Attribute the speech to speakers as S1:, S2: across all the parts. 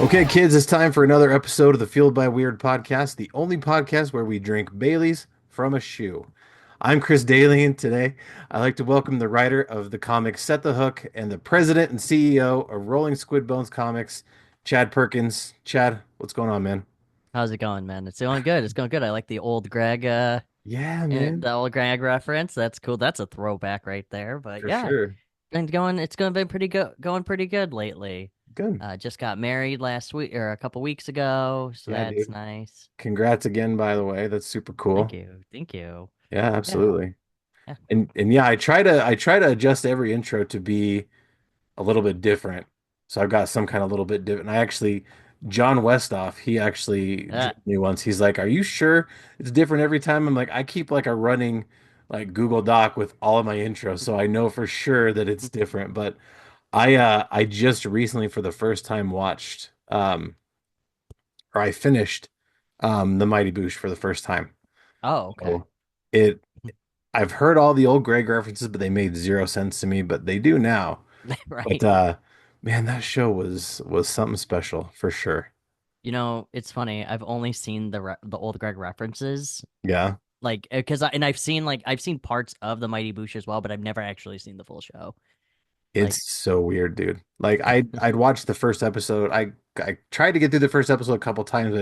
S1: Okay, kids, it's time for another episode of the Fueled by Weird podcast, the only podcast where we drink Bailey's from a shoe. I'm Chris Daly, and today I'd like to welcome the writer of the comic Set the Hook and the president and CEO of Rolling Squid Bones Comics, Chad Perkins. Chad, what's going on, man?
S2: How's it going, man? It's going good. It's going good. I like the old Greg,
S1: Yeah, man,
S2: the old Greg reference. That's cool. That's a throwback right there. But
S1: for
S2: yeah,
S1: sure.
S2: and going. It's going to be pretty good. Going pretty good lately.
S1: Good.
S2: Just got married last week or a couple weeks ago, so
S1: Yeah,
S2: that's
S1: dude.
S2: nice.
S1: Congrats again, by the way. That's super
S2: Thank
S1: cool.
S2: you. Thank you.
S1: Yeah,
S2: Yeah.
S1: absolutely.
S2: Yeah.
S1: And yeah, I try to adjust every intro to be a little bit different. So I've got some kind of little bit different. I actually, John Westoff, he actually
S2: Uh,
S1: joked me once. He's like, "Are you sure it's different every time?" I'm like, "I keep like a running like Google Doc with all of my intros, so I know for sure that it's different." But I just recently for the first time watched or I finished The Mighty Boosh for the first time.
S2: oh, okay.
S1: So it I've heard all the old Greg references, but they made zero sense to me, but they do now. But
S2: Right.
S1: man, that show was something special for sure.
S2: It's funny. I've only seen the old Greg references,
S1: Yeah.
S2: like I've seen parts of the Mighty Boosh as well, but I've never actually seen the full show. Like,
S1: It's so weird, dude. Like I'd watched the first episode. I tried to get through the first episode a couple times, but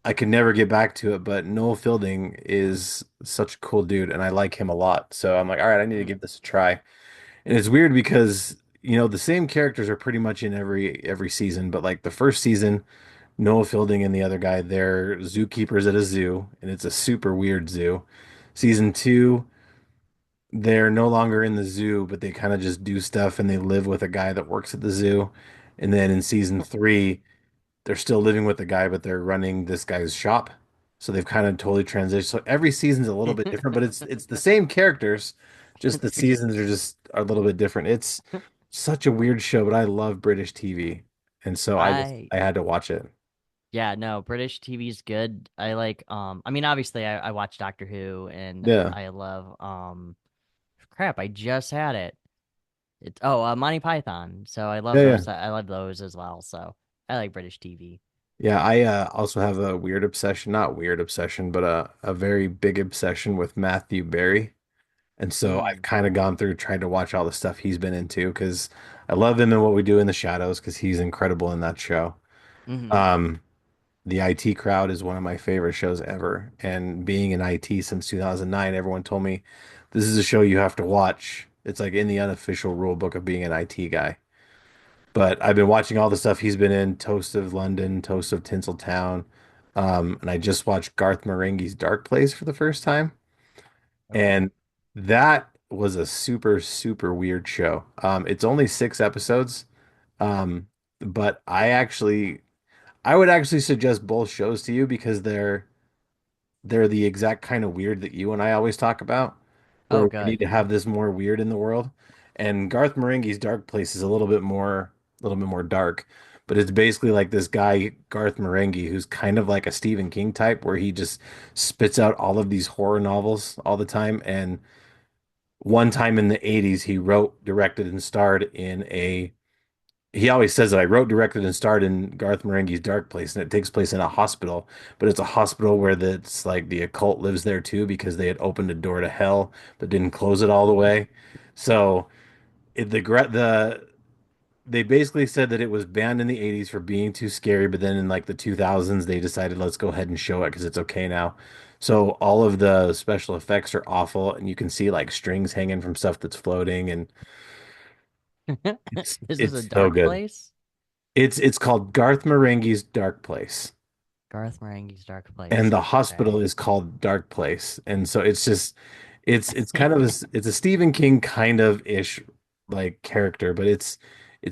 S1: I could never get back to it. But Noel Fielding is such a cool dude, and I like him a lot. So I'm like, all right, I need to
S2: mm,
S1: give this a try. And it's weird because, the same characters are pretty much in every season, but like the first season, Noah Fielding and the other guy, they're zookeepers at a zoo, and it's a super weird zoo. Season two, they're no longer in the zoo, but they kind of just do stuff and they live with a guy that works at the zoo. And then in season three, they're still living with the guy, but they're running this guy's shop. So they've kind of totally transitioned. So every season's a little bit different, but it's the same characters, just the seasons are a little bit different. It's such a weird show, but I love British TV. And so
S2: I
S1: I had to watch it.
S2: yeah, no, British TV's good. I like I mean obviously I watch Doctor Who and
S1: Yeah.
S2: I love crap, I just had it. It's Monty Python. So I
S1: Yeah,
S2: love
S1: yeah.
S2: those. I love those as well. So I like British TV.
S1: Yeah, I also have a weird obsession, not weird obsession, but a very big obsession with Matthew Berry. And so I've
S2: Mm.
S1: kind of gone through trying to watch all the stuff he's been into because I love him and What We Do in the Shadows because he's incredible in that show.
S2: Hmm.
S1: Um, the IT Crowd is one of my favorite shows ever. And being in IT since 2009, everyone told me this is a show you have to watch. It's like in the unofficial rule book of being an IT guy. But I've been watching all the stuff he's been in, Toast of London, Toast of Tinseltown. And I just watched Garth Marenghi's Dark Place for the first time.
S2: Okay.
S1: And that was a super, super weird show. It's only 6 episodes. Um, but I would actually suggest both shows to you because they're the exact kind of weird that you and I always talk about, where
S2: Oh,
S1: we need
S2: good.
S1: to have this more weird in the world. And Garth Marenghi's Dark Place is a little bit more dark, but it's basically like this guy, Garth Marenghi, who's kind of like a Stephen King type, where he just spits out all of these horror novels all the time. And one time in the 80s, he wrote, directed, and starred in a he always says that I wrote, directed, and starred in Garth Marenghi's Dark Place, and it takes place in a hospital, but it's a hospital where it's like the occult lives there too because they had opened a door to hell but didn't close it all the way. So they basically said that it was banned in the 80s for being too scary, but then in like the 2000s they decided let's go ahead and show it because it's okay now. So all of the special effects are awful, and you can see like strings hanging from stuff that's floating, and
S2: This is a
S1: it's so
S2: dark
S1: good.
S2: place.
S1: It's called Garth Marenghi's Dark Place,
S2: Garth Marenghi's Dark
S1: and
S2: Place.
S1: the
S2: Okay.
S1: hospital is called Dark Place. And so it's just it's kind of it's a Stephen King kind of ish like character, but it's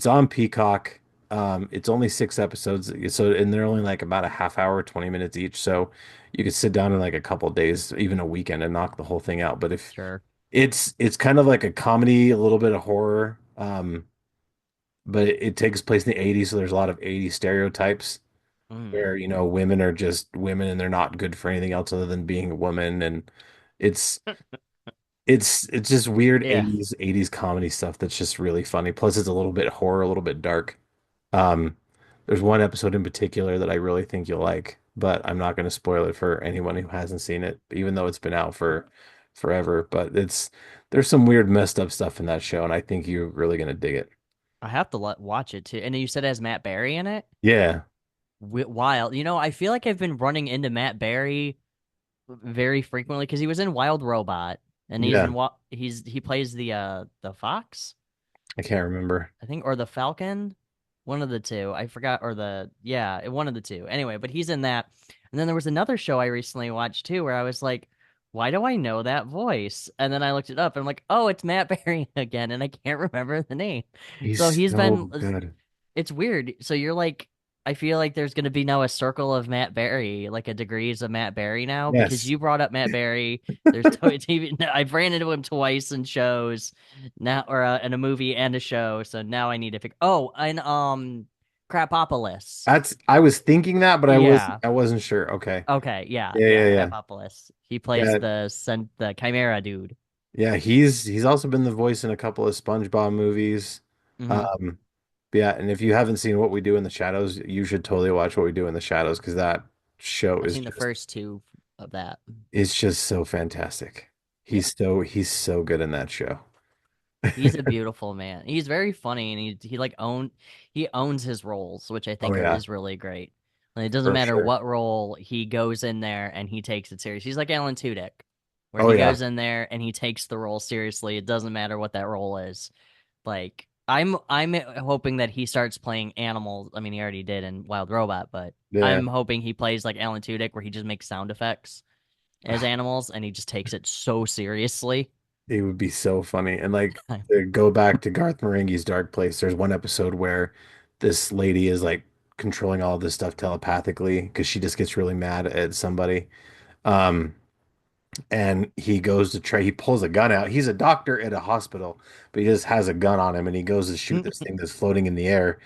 S1: on Peacock. It's only 6 episodes, so and they're only like about a half hour, 20 minutes each. So you could sit down in like a couple days, even a weekend, and knock the whole thing out. But if
S2: Sure.
S1: it's kind of like a comedy, a little bit of horror, but it takes place in the 80s, so there's a lot of 80s stereotypes
S2: Mm.
S1: where, women are just women and they're not good for anything else other than being a woman. And it's it's just weird
S2: Yeah.
S1: 80s comedy stuff that's just really funny. Plus it's a little bit horror, a little bit dark. Um, There's one episode in particular that I really think you'll like, but I'm not going to spoil it for anyone who hasn't seen it, even though it's been out for forever. But there's some weird messed up stuff in that show, and I think you're really going to dig it.
S2: I have to watch it too. And you said it has Matt Berry in it?
S1: Yeah.
S2: Wild. I feel like I've been running into Matt Berry very frequently because he was in Wild Robot, and
S1: Yeah.
S2: he plays the fox,
S1: I can't remember.
S2: I think, or the falcon, one of the two. I forgot, or one of the two. Anyway, but he's in that. And then there was another show I recently watched too, where I was like, why do I know that voice? And then I looked it up, and I'm like, oh, it's Matt Berry again, and I can't remember the name. So
S1: He's
S2: he's
S1: so
S2: been
S1: good.
S2: it's weird. So you're like, I feel like there's going to be now a circle of Matt Berry, like a degrees of Matt Berry now, because
S1: Yes.
S2: you brought up Matt Berry. There's TV. I've ran into him twice in shows now, or in a movie and a show. So now I need to figure. Oh, and Crapopolis.
S1: I was thinking that, but
S2: Yeah.
S1: I wasn't sure. Okay.
S2: Okay. Yeah.
S1: Yeah,
S2: Yeah.
S1: yeah, yeah.
S2: Crapopolis. He plays
S1: Yeah.
S2: the Chimera dude.
S1: Yeah, he's also been the voice in a couple of SpongeBob movies.
S2: Hmm.
S1: Um, yeah, and if you haven't seen What We Do in the Shadows, you should totally watch What We Do in the Shadows because that show
S2: I've seen the first two of that.
S1: is just so fantastic.
S2: Yeah.
S1: He's so good in that show.
S2: He's a beautiful man. He's very funny, and he owns his roles, which I
S1: Oh
S2: think
S1: yeah,
S2: is really great. And it doesn't
S1: for
S2: matter
S1: sure.
S2: what role he goes in there, and he takes it serious. He's like Alan Tudyk, where
S1: Oh
S2: he
S1: yeah,
S2: goes in there and he takes the role seriously. It doesn't matter what that role is. Like I'm hoping that he starts playing animals. I mean, he already did in Wild Robot, but
S1: yeah.
S2: I'm hoping he plays like Alan Tudyk, where he just makes sound effects as animals, and he just takes it so seriously.
S1: It would be so funny. And like to go back to Garth Marenghi's Dark Place, there's one episode where this lady is like controlling all this stuff telepathically because she just gets really mad at somebody. Um, and he goes to try, he pulls a gun out. He's a doctor at a hospital, but he just has a gun on him and he goes to shoot this thing that's floating in the air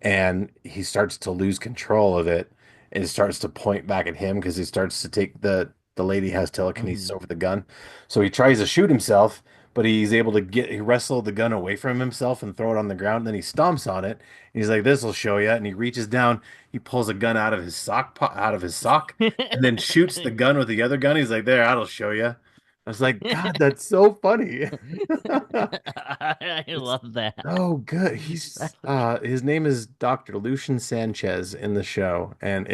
S1: and he starts to lose control of it and it starts to point back at him because he starts to take the lady has telekinesis
S2: Hmm.
S1: over the gun. So he tries to shoot himself, but he's able to he wrestle the gun away from himself and throw it on the ground. And then he stomps on it. And he's like, "This will show you." And he reaches down, he pulls a gun out of his out of his sock and then shoots the gun with the other gun. He's like, "There, that'll show you." I was like, "God, that's so funny."
S2: I
S1: It's
S2: love that.
S1: so good. He's his name is Dr. Lucian Sanchez in the show, and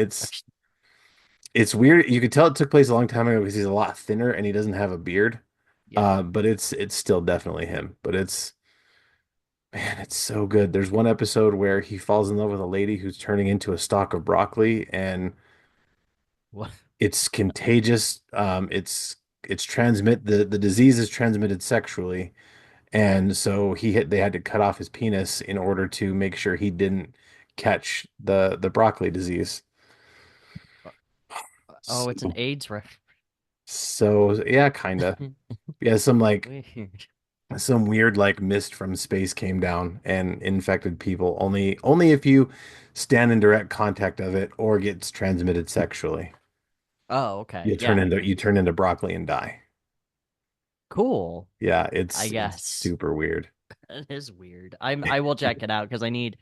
S1: it's weird. You could tell it took place a long time ago because he's a lot thinner and he doesn't have a beard.
S2: Yeah.
S1: But it's still definitely him. But it's man, it's so good. There's one episode where he falls in love with a lady who's turning into a stalk of broccoli, and
S2: What?
S1: it's contagious. It's transmit the disease is transmitted sexually, and so they had to cut off his penis in order to make sure he didn't catch the broccoli disease.
S2: Oh, it's an
S1: So,
S2: AIDS ref.
S1: so yeah, kinda. Yeah,
S2: Weird.
S1: some weird like mist from space came down and infected people. Only if you stand in direct contact of it or gets transmitted sexually.
S2: Oh, okay. Yeah.
S1: You turn into broccoli and die.
S2: Cool.
S1: Yeah,
S2: I
S1: it's
S2: guess.
S1: super weird.
S2: It is weird. I will check it out because I need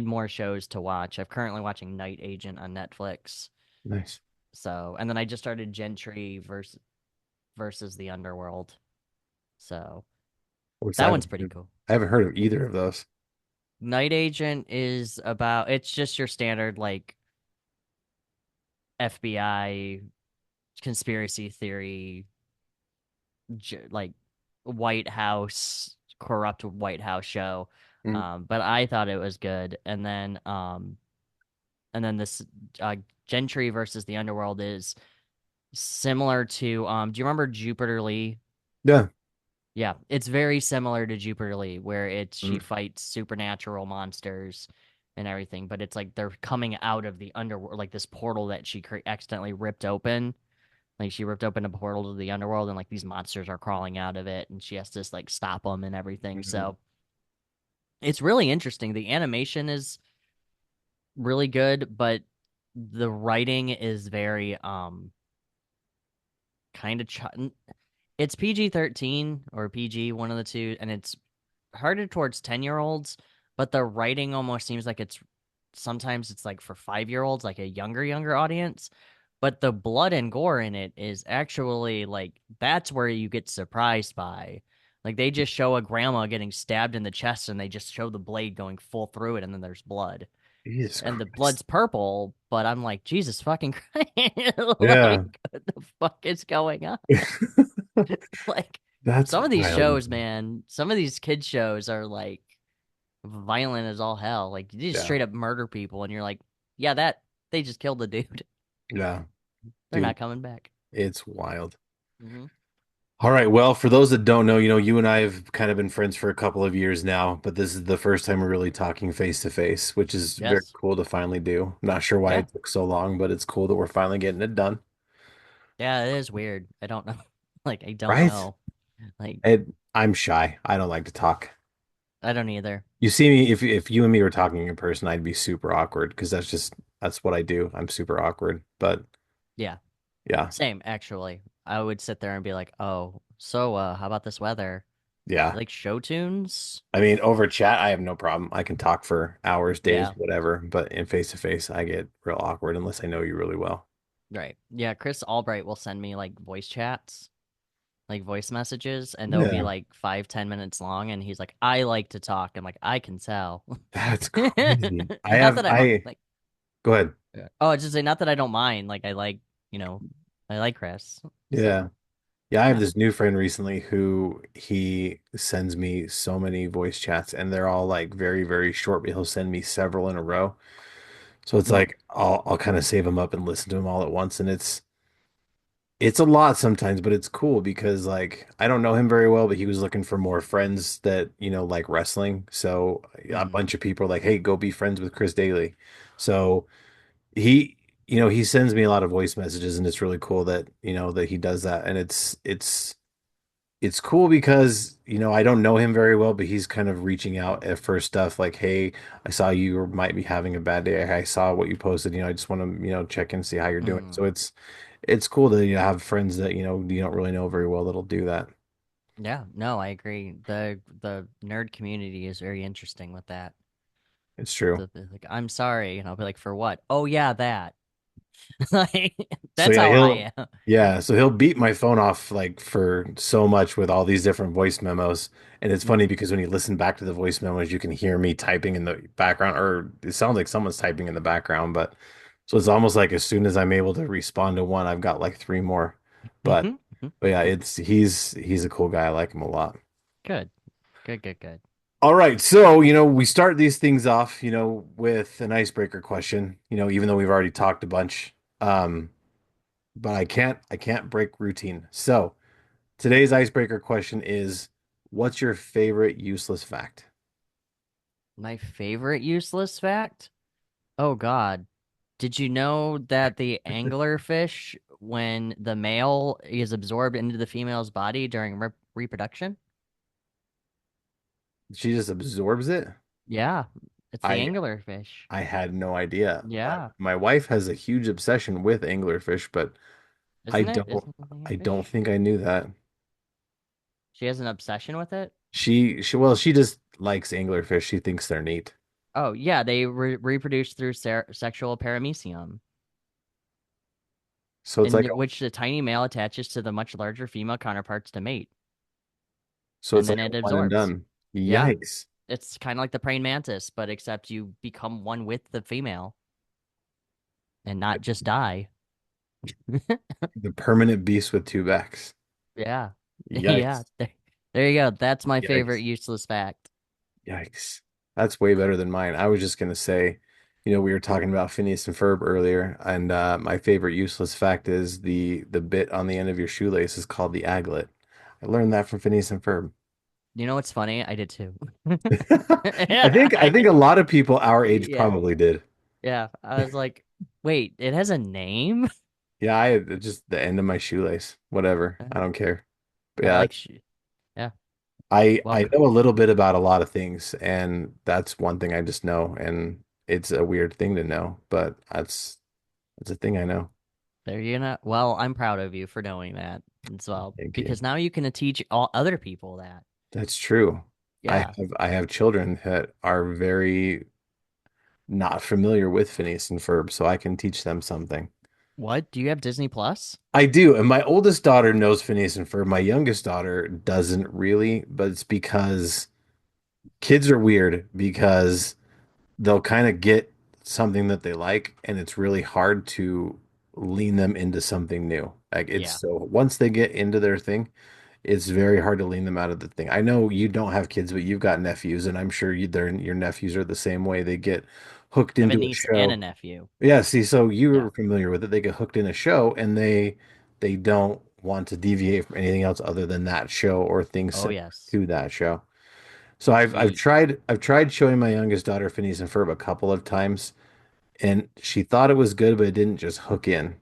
S2: more shows to watch. I'm currently watching Night Agent on Netflix.
S1: Nice.
S2: So, and then I just started Gentry versus the Underworld. So,
S1: Which
S2: that one's pretty cool.
S1: I haven't heard of either of those.
S2: Night Agent is about it's just your standard like FBI conspiracy theory like White House corrupt White House show.
S1: Mm.
S2: But I thought it was good. And then this Gentry versus the Underworld is similar to do you remember Jupiter Lee?
S1: Yeah.
S2: Yeah, it's very similar to Jupiter Lee, where it's she
S1: Mm.
S2: fights supernatural monsters and everything, but it's like they're coming out of the underworld, like this portal that she accidentally ripped open. Like she ripped open a portal to the underworld, and like these monsters are crawling out of it, and she has to like stop them and everything.
S1: Mhm.
S2: So it's really interesting. The animation is really good, but the writing is very kind of it's PG-13 or PG, one of the two, and it's harder towards 10-year-olds, but the writing almost seems like it's sometimes it's like for 5 year olds, like a younger audience. But the blood and gore in it is actually like that's where you get surprised by. Like they just show a grandma getting stabbed in the chest and they just show the blade going full through it and then there's blood.
S1: Jesus
S2: And the
S1: Christ.
S2: blood's purple, but I'm like, Jesus fucking Christ.
S1: Yeah.
S2: Like, what the fuck is going on? Like
S1: That's
S2: some of these
S1: wild.
S2: shows, man, some of these kids shows are like violent as all hell. Like you just
S1: Yeah.
S2: straight up murder people and you're like, yeah, that they just killed the dude.
S1: Yeah.
S2: They're
S1: Dude,
S2: not coming back.
S1: it's wild.
S2: Hmm.
S1: All right. Well, for those that don't know, you and I have kind of been friends for a couple of years now, but this is the first time we're really talking face to face, which is very
S2: Yes.
S1: cool to finally do. Not sure why
S2: Yeah.
S1: it took so long, but it's cool that we're finally getting it done.
S2: Yeah, it is weird. I don't know. Like I don't
S1: Right?
S2: know. Like
S1: I'm shy. I don't like to talk.
S2: I don't either.
S1: You see me, if you and me were talking in person, I'd be super awkward because that's what I do. I'm super awkward. But
S2: Yeah.
S1: yeah,
S2: Same actually. I would sit there and be like, "Oh, so how about this weather? You
S1: yeah.
S2: like show tunes?"
S1: I mean, over chat, I have no problem. I can talk for hours, days,
S2: Yeah.
S1: whatever. But in face to face, I get real awkward unless I know you really well.
S2: Right. Yeah, Chris Albright will send me like voice chats, like voice messages, and they'll be
S1: Yeah,
S2: like 5, 10 minutes long, and he's like, "I like to talk." I'm like, "I can tell."
S1: that's crazy.
S2: Not that
S1: I go ahead.
S2: oh, I just say not that I don't mind. Like I like, you know, I like Chris.
S1: Yeah.
S2: So
S1: Yeah, I have
S2: yeah.
S1: this new friend recently who he sends me so many voice chats and they're all like very, very short, but he'll send me several in a row. So it's
S2: Mm,
S1: like I'll kind of save them up and listen to them all at once. And it's a lot sometimes, but it's cool because like I don't know him very well, but he was looking for more friends that, like wrestling. So a
S2: mm,
S1: bunch of people are like, hey, go be friends with Chris Daly. So he, he sends me a lot of voice messages and it's really cool that, that he does that. And it's cool because, I don't know him very well, but he's kind of reaching out for stuff like, hey, I saw you might be having a bad day. I saw what you posted, I just want to, check in, see how you're doing. So
S2: mm.
S1: it's cool to, have friends that, you don't really know very well that'll do that.
S2: Yeah, no, I agree. The nerd community is very interesting with that.
S1: It's true.
S2: Like, I'm sorry, and I'll be like, for what? Oh yeah, that. Like
S1: So
S2: that's
S1: yeah,
S2: how I am.
S1: he'll beat my phone off like for so much with all these different voice memos. And it's funny
S2: Mm,
S1: because when you listen back to the voice memos, you can hear me typing in the background, or it sounds like someone's typing in the background, but so it's almost like as soon as I'm able to respond to one, I've got like three more. But
S2: hmm hmm.
S1: but yeah, he's a cool guy. I like him a lot.
S2: Good, good, good, good.
S1: All right, so we start these things off, with an icebreaker question, even though we've already talked a bunch. But I can't break routine. So today's icebreaker question is, what's your favorite useless fact?
S2: My favorite useless fact? Oh God. Did you know that the anglerfish, when the male is absorbed into the female's body during reproduction?
S1: She just absorbs it?
S2: Yeah, it's the
S1: I
S2: anglerfish.
S1: I had no idea.
S2: Yeah,
S1: My wife has a huge obsession with anglerfish, but I
S2: isn't it?
S1: don't
S2: Isn't it the
S1: I don't
S2: anglerfish?
S1: think I knew that.
S2: She has an obsession with it.
S1: She just likes anglerfish. She thinks they're neat.
S2: Oh yeah, they reproduce through sexual paramecium,
S1: So it's
S2: in
S1: like
S2: which the tiny male attaches to the much larger female counterparts to mate,
S1: so
S2: and
S1: it's
S2: then
S1: like
S2: it
S1: a one and
S2: absorbs.
S1: done.
S2: Yeah,
S1: Yikes.
S2: it's kind of like the praying mantis, but except you become one with the female and not just die.
S1: The permanent beast with two backs.
S2: Yeah. Yeah.
S1: Yikes.
S2: There you go. That's my favorite
S1: Yikes.
S2: useless fact.
S1: Yikes. That's way better than mine. I was just gonna say, we were talking about Phineas and Ferb earlier, and my favorite useless fact is the bit on the end of your shoelace is called the aglet. I learned that from Phineas and Ferb.
S2: You know what's funny? I did too.
S1: I
S2: Yeah,
S1: think I think a lot of people our age
S2: yeah,
S1: probably did.
S2: yeah. I was like, wait, it has a name?
S1: Yeah, I just the end of my shoelace. Whatever. I don't care. But
S2: I
S1: yeah,
S2: like, yeah.
S1: I
S2: Welcome.
S1: know a little bit about a lot of things, and that's one thing I just know, and it's a weird thing to know, but that's a thing I know.
S2: There you know. Well, I'm proud of you for knowing that as well,
S1: Thank you.
S2: because now you can teach all other people that.
S1: That's true. I
S2: Yeah.
S1: have I have children that are very not familiar with Phineas and Ferb, so I can teach them something.
S2: What? Do you have Disney Plus?
S1: I do, and my oldest daughter knows Phineas and Ferb. My youngest daughter doesn't really, but it's because kids are weird because they'll kind of get something that they like, and it's really hard to lean them into something new. Like it's
S2: Yeah.
S1: so once they get into their thing, it's very hard to lean them out of the thing. I know you don't have kids, but you've got nephews, and I'm sure your nephews are the same way. They get hooked
S2: I have a
S1: into a
S2: niece and a
S1: show.
S2: nephew.
S1: Yeah, see, so
S2: Yeah.
S1: you're familiar with it. They get hooked in a show, and they don't want to deviate from anything else other than that show or things
S2: Oh,
S1: similar
S2: yes.
S1: to that show. So
S2: We,
S1: I've tried showing my youngest daughter Phineas and Ferb a couple of times, and she thought it was good, but it didn't just hook in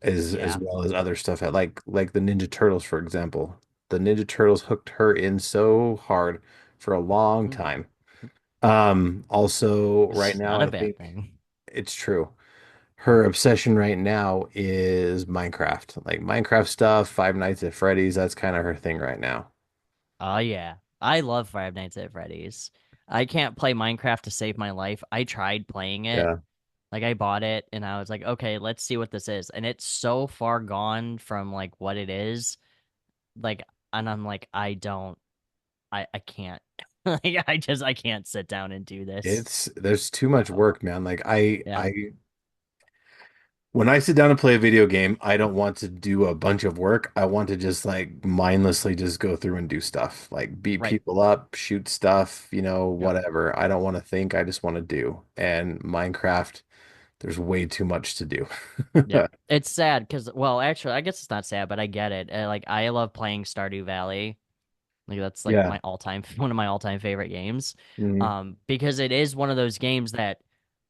S1: as
S2: yeah.
S1: well as other stuff. Like the Ninja Turtles, for example. The Ninja Turtles hooked her in so hard for a long
S2: Mm.
S1: time. Also right
S2: It's
S1: now,
S2: not a
S1: I
S2: bad
S1: think
S2: thing.
S1: it's true. Her obsession right now is Minecraft. Like Minecraft stuff, Five Nights at Freddy's, that's kind of her thing right now.
S2: Oh, yeah. I love Five Nights at Freddy's. I can't play Minecraft to save my life. I tried playing it.
S1: Yeah.
S2: Like I bought it and I was like, okay, let's see what this is. And it's so far gone from like what it is. Like, and I'm like, I can't. Like I can't sit down and do this.
S1: It's there's too much
S2: So
S1: work, man.
S2: yeah.
S1: I when I sit down and play a video game, I don't want to do a bunch of work. I want to just like mindlessly just go through and do stuff, like beat
S2: Right.
S1: people up, shoot stuff,
S2: Yep.
S1: whatever. I don't want to think, I just want to do. And Minecraft, there's way too much to do.
S2: Yep. It's sad because, well, actually, I guess it's not sad, but I get it. Like, I love playing Stardew Valley. Like, that's like
S1: Yeah.
S2: my all-time, one of my all-time favorite games.
S1: Mhm.
S2: Because it is one of those games that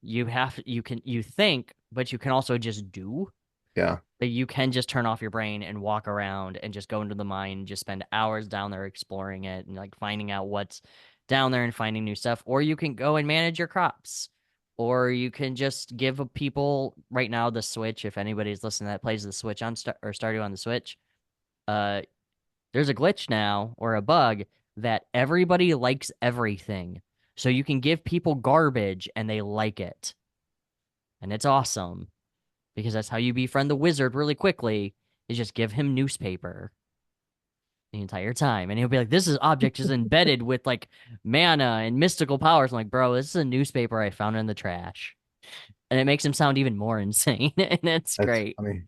S2: you think, but you can also just do.
S1: Yeah.
S2: Like, you can just turn off your brain and walk around and just go into the mine, just spend hours down there exploring it and like finding out what's down there and finding new stuff. Or you can go and manage your crops. Or you can just give people right now the Switch. If anybody's listening that plays the Switch on or Stardew on the Switch, uh, there's a glitch now or a bug that everybody likes everything. So you can give people garbage and they like it. And it's awesome because that's how you befriend the wizard really quickly is just give him newspaper the entire time. And he'll be like, this is object is embedded with like mana and mystical powers. I'm like, bro, this is a newspaper I found in the trash. And it makes him sound even more insane. And it's
S1: That's
S2: great.
S1: funny.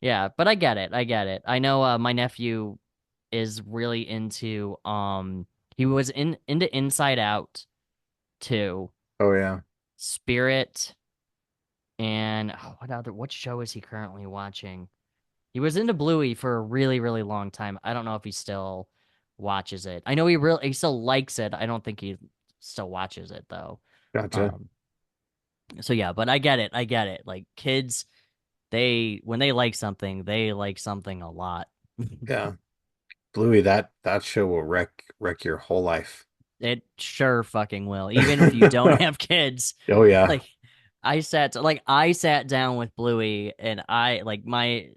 S2: Yeah, but I get it. I get it. I know my nephew is really into he was into Inside Out too.
S1: Oh yeah.
S2: Spirit and what show is he currently watching? He was into Bluey for a really, really long time. I don't know if he still watches it. I know he still likes it. I don't think he still watches it though.
S1: Gotcha.
S2: Um so yeah, but I get it. I get it. Like kids, they when they like something a lot.
S1: Yeah. Bluey, that show will wreck your whole life.
S2: It sure fucking will. Even if you don't have kids,
S1: Oh yeah.
S2: like I sat down with Bluey and I like my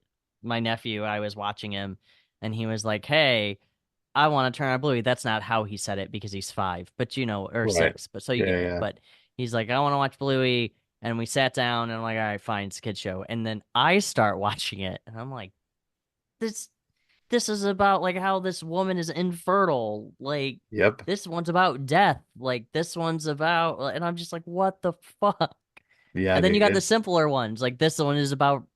S2: nephew, I was watching him and he was like, "Hey, I want to turn on Bluey." That's not how he said it because he's 5, but you know, or
S1: Right.
S2: 6, but so you
S1: Yeah,
S2: get it.
S1: yeah.
S2: But he's like, "I want to watch Bluey." And we sat down and I'm like, "All right, fine, it's a kid show." And then I start watching it and I'm like, "This this is about like how this woman is infertile. Like
S1: Yep.
S2: this one's about death. Like this one's about," and I'm just like, what the fuck?
S1: Yeah,
S2: And then you
S1: dude.
S2: got the simpler ones. Like this one is about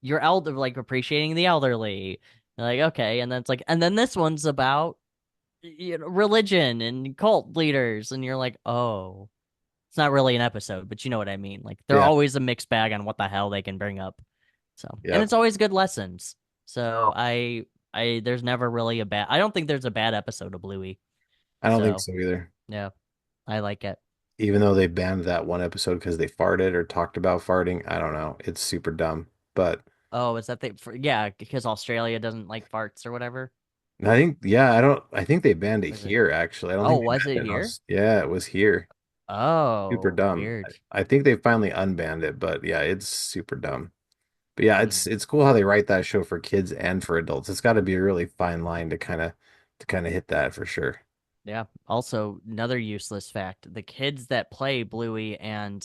S2: your elder, like appreciating the elderly. Like okay, and then it's like, and then this one's about religion and cult leaders, and you're like, oh, it's not really an episode, but you know what I mean. Like they're
S1: Yeah.
S2: always a mixed bag on what the hell they can bring up. So, and
S1: Yep.
S2: it's always good lessons. So there's never really a bad. I don't think there's a bad episode of Bluey.
S1: I don't think
S2: So
S1: so either.
S2: yeah, I like it.
S1: Even though they banned that one episode because they farted or talked about farting, I don't know. It's super dumb. But
S2: Oh, is that yeah, because Australia doesn't like farts or whatever.
S1: I think, yeah, I think they banned it
S2: Or is it?
S1: here, actually. I don't
S2: Oh,
S1: think they
S2: was
S1: banned
S2: it
S1: it in
S2: here?
S1: Aus. Yeah, it was here. Super
S2: Oh,
S1: dumb.
S2: weird.
S1: I think they finally unbanned it, but yeah, it's super dumb. But yeah,
S2: Hmm.
S1: it's cool how they write that show for kids and for adults. It's got to be a really fine line to kind of hit that for sure.
S2: Yeah. Also, another useless fact: the kids that play Bluey and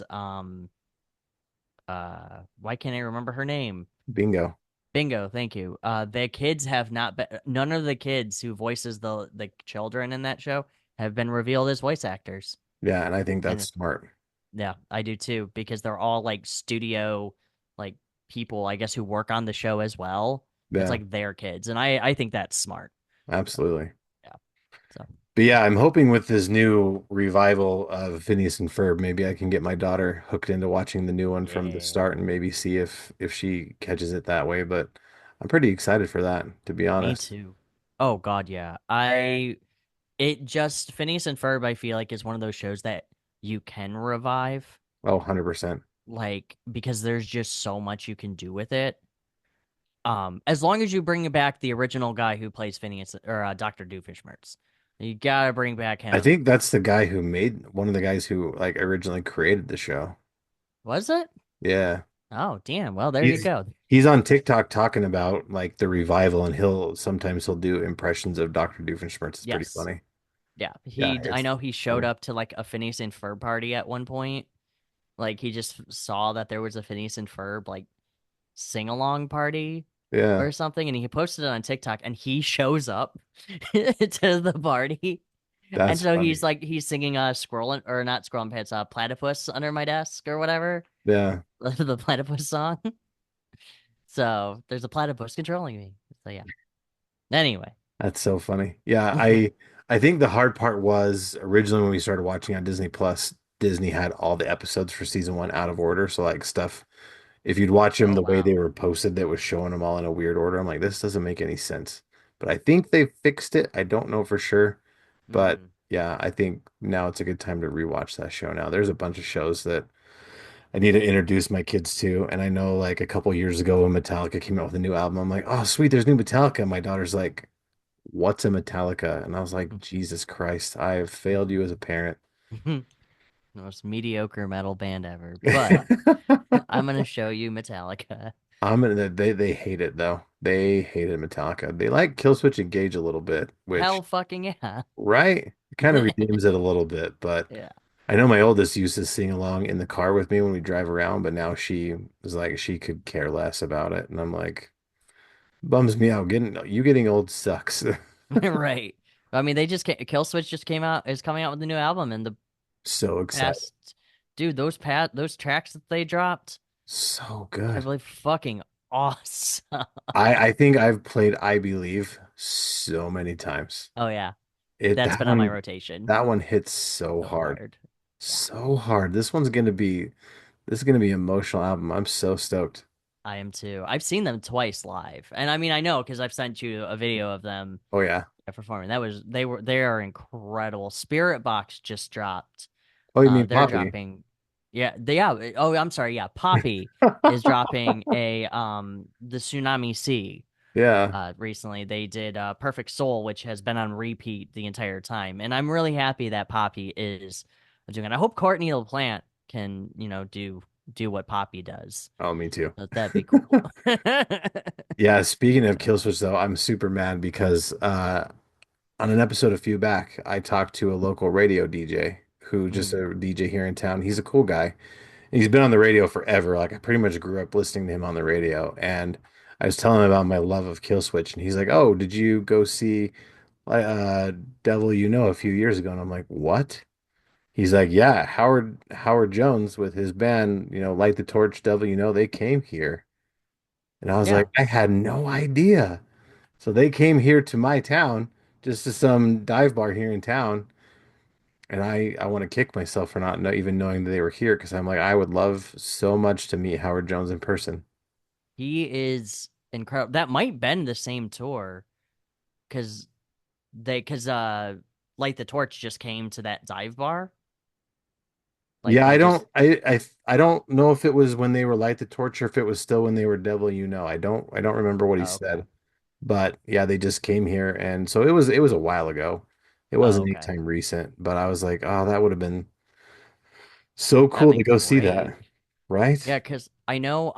S2: why can't I remember her name?
S1: Bingo.
S2: Bingo, thank you. The kids have not been none of the kids who voices the children in that show have been revealed as voice actors.
S1: Yeah, and I think that's
S2: And
S1: smart.
S2: yeah, I do too, because they're all like studio like people, I guess, who work on the show as well. It's
S1: Yeah,
S2: like their kids, and I think that's smart.
S1: absolutely.
S2: Yeah. So
S1: But yeah, I'm hoping with this new revival of Phineas and Ferb, maybe I can get my daughter hooked into watching the new one from the
S2: yeah,
S1: start and maybe see if she catches it that way. But I'm pretty excited for that, to be
S2: me
S1: honest.
S2: too. Oh God, yeah. I it just Phineas and Ferb, I feel like, is one of those shows that you can revive,
S1: Oh, 100%.
S2: like because there's just so much you can do with it. As long as you bring back the original guy who plays Phineas or Dr. Doofenshmirtz, you gotta bring back
S1: I
S2: him.
S1: think that's the guy who made one of the guys who like originally created the show.
S2: Was it?
S1: Yeah.
S2: Oh, damn. Well, there you
S1: He's
S2: go.
S1: he's on TikTok talking about like the revival and he'll do impressions of Dr. Doofenshmirtz. It's pretty
S2: Yes.
S1: funny.
S2: Yeah.
S1: Yeah,
S2: I
S1: it's
S2: know he showed
S1: funny.
S2: up to like a Phineas and Ferb party at one point. Like he just saw that there was a Phineas and Ferb like sing along party
S1: Yeah,
S2: or something, and he posted it on TikTok, and he shows up to the party. And
S1: that's
S2: so
S1: funny.
S2: he's singing squirrel or not squirrel and pants, platypus under my desk or whatever.
S1: Yeah.
S2: The platypus song. So there's a platypus controlling me. So yeah. Anyway.
S1: That's so funny. Yeah, I think the hard part was originally when we started watching on Disney Plus, Disney had all the episodes for season one out of order. So like stuff, if you'd watch them
S2: Oh
S1: the way
S2: wow.
S1: they were posted, that was showing them all in a weird order. I'm like, this doesn't make any sense. But I think they fixed it. I don't know for sure. But
S2: Hmm.
S1: yeah, I think now it's a good time to rewatch that show now. There's a bunch of shows that I need to introduce my kids to. And I know like a couple years ago when Metallica came out with a new album, I'm like, oh sweet, there's new Metallica. My daughter's like, what's a Metallica? And I was like, Jesus Christ, I have failed you as a parent.
S2: Most mediocre metal band ever. But I'm gonna show you Metallica.
S1: They hate it though. They hated Metallica. They like Killswitch Engage a little bit, which
S2: Hell fucking yeah.
S1: right, it kind of redeems it a little bit. But
S2: Yeah.
S1: I know my oldest used to sing along in the car with me when we drive around, but now she was like she could care less about it, and I'm like, bums me out. Getting old sucks.
S2: Right. I mean, they just Killswitch just came out is coming out with a new album, and the
S1: So excited.
S2: past dude, those tracks that they dropped,
S1: So
S2: I
S1: good.
S2: believe fucking awesome.
S1: I think I've played I Believe so many times.
S2: Oh yeah.
S1: It
S2: That's been on my rotation.
S1: that one hits so
S2: So
S1: hard.
S2: hard. Yeah.
S1: So hard. This is gonna be an emotional album. I'm so stoked.
S2: I am too. I've seen them twice live. And I mean I know because I've sent you a video of them
S1: Oh yeah.
S2: performing. They are incredible. Spirit Box just dropped.
S1: Oh, you mean
S2: They're
S1: Poppy?
S2: dropping. Yeah. Oh, I'm sorry. Yeah, Poppy is dropping a the Tsunami Sea.
S1: Yeah.
S2: Recently they did Perfect Soul, which has been on repeat the entire time, and I'm really happy that Poppy is doing it. I hope Courtney LaPlante can do what Poppy does.
S1: Oh, me too.
S2: That'd be cool.
S1: Yeah, speaking of Killswitch though, I'm super mad because on an episode a few back, I talked to a local radio DJ who just
S2: Mm.
S1: a DJ here in town. He's a cool guy. He's been on the radio forever. Like I pretty much grew up listening to him on the radio. And I was telling him about my love of Killswitch, and he's like, "Oh, did you go see uh Devil You Know a few years ago?" And I'm like, "What?" He's like, "Yeah, Howard Jones with his band, Light the Torch, Devil You Know, they came here." And I was
S2: Yeah,
S1: like, "I had no idea." So they came here to my town, just to some dive bar here in town. And I want to kick myself for not even knowing that they were here because I'm like, I would love so much to meet Howard Jones in person.
S2: he is incredible. That might been the same tour because because Light the Torch just came to that dive bar. Like
S1: Yeah,
S2: they just
S1: I don't know if it was when they were Light the Torch or if it was still when they were Devil You Know. I don't remember what he
S2: oh, okay.
S1: said. But yeah, they just came here and so it was a while ago. It
S2: Oh,
S1: wasn't
S2: okay.
S1: anytime recent, but I was like, oh, that would have been so
S2: That'd
S1: cool
S2: be
S1: to go see
S2: great.
S1: that. Right?
S2: Yeah, because I know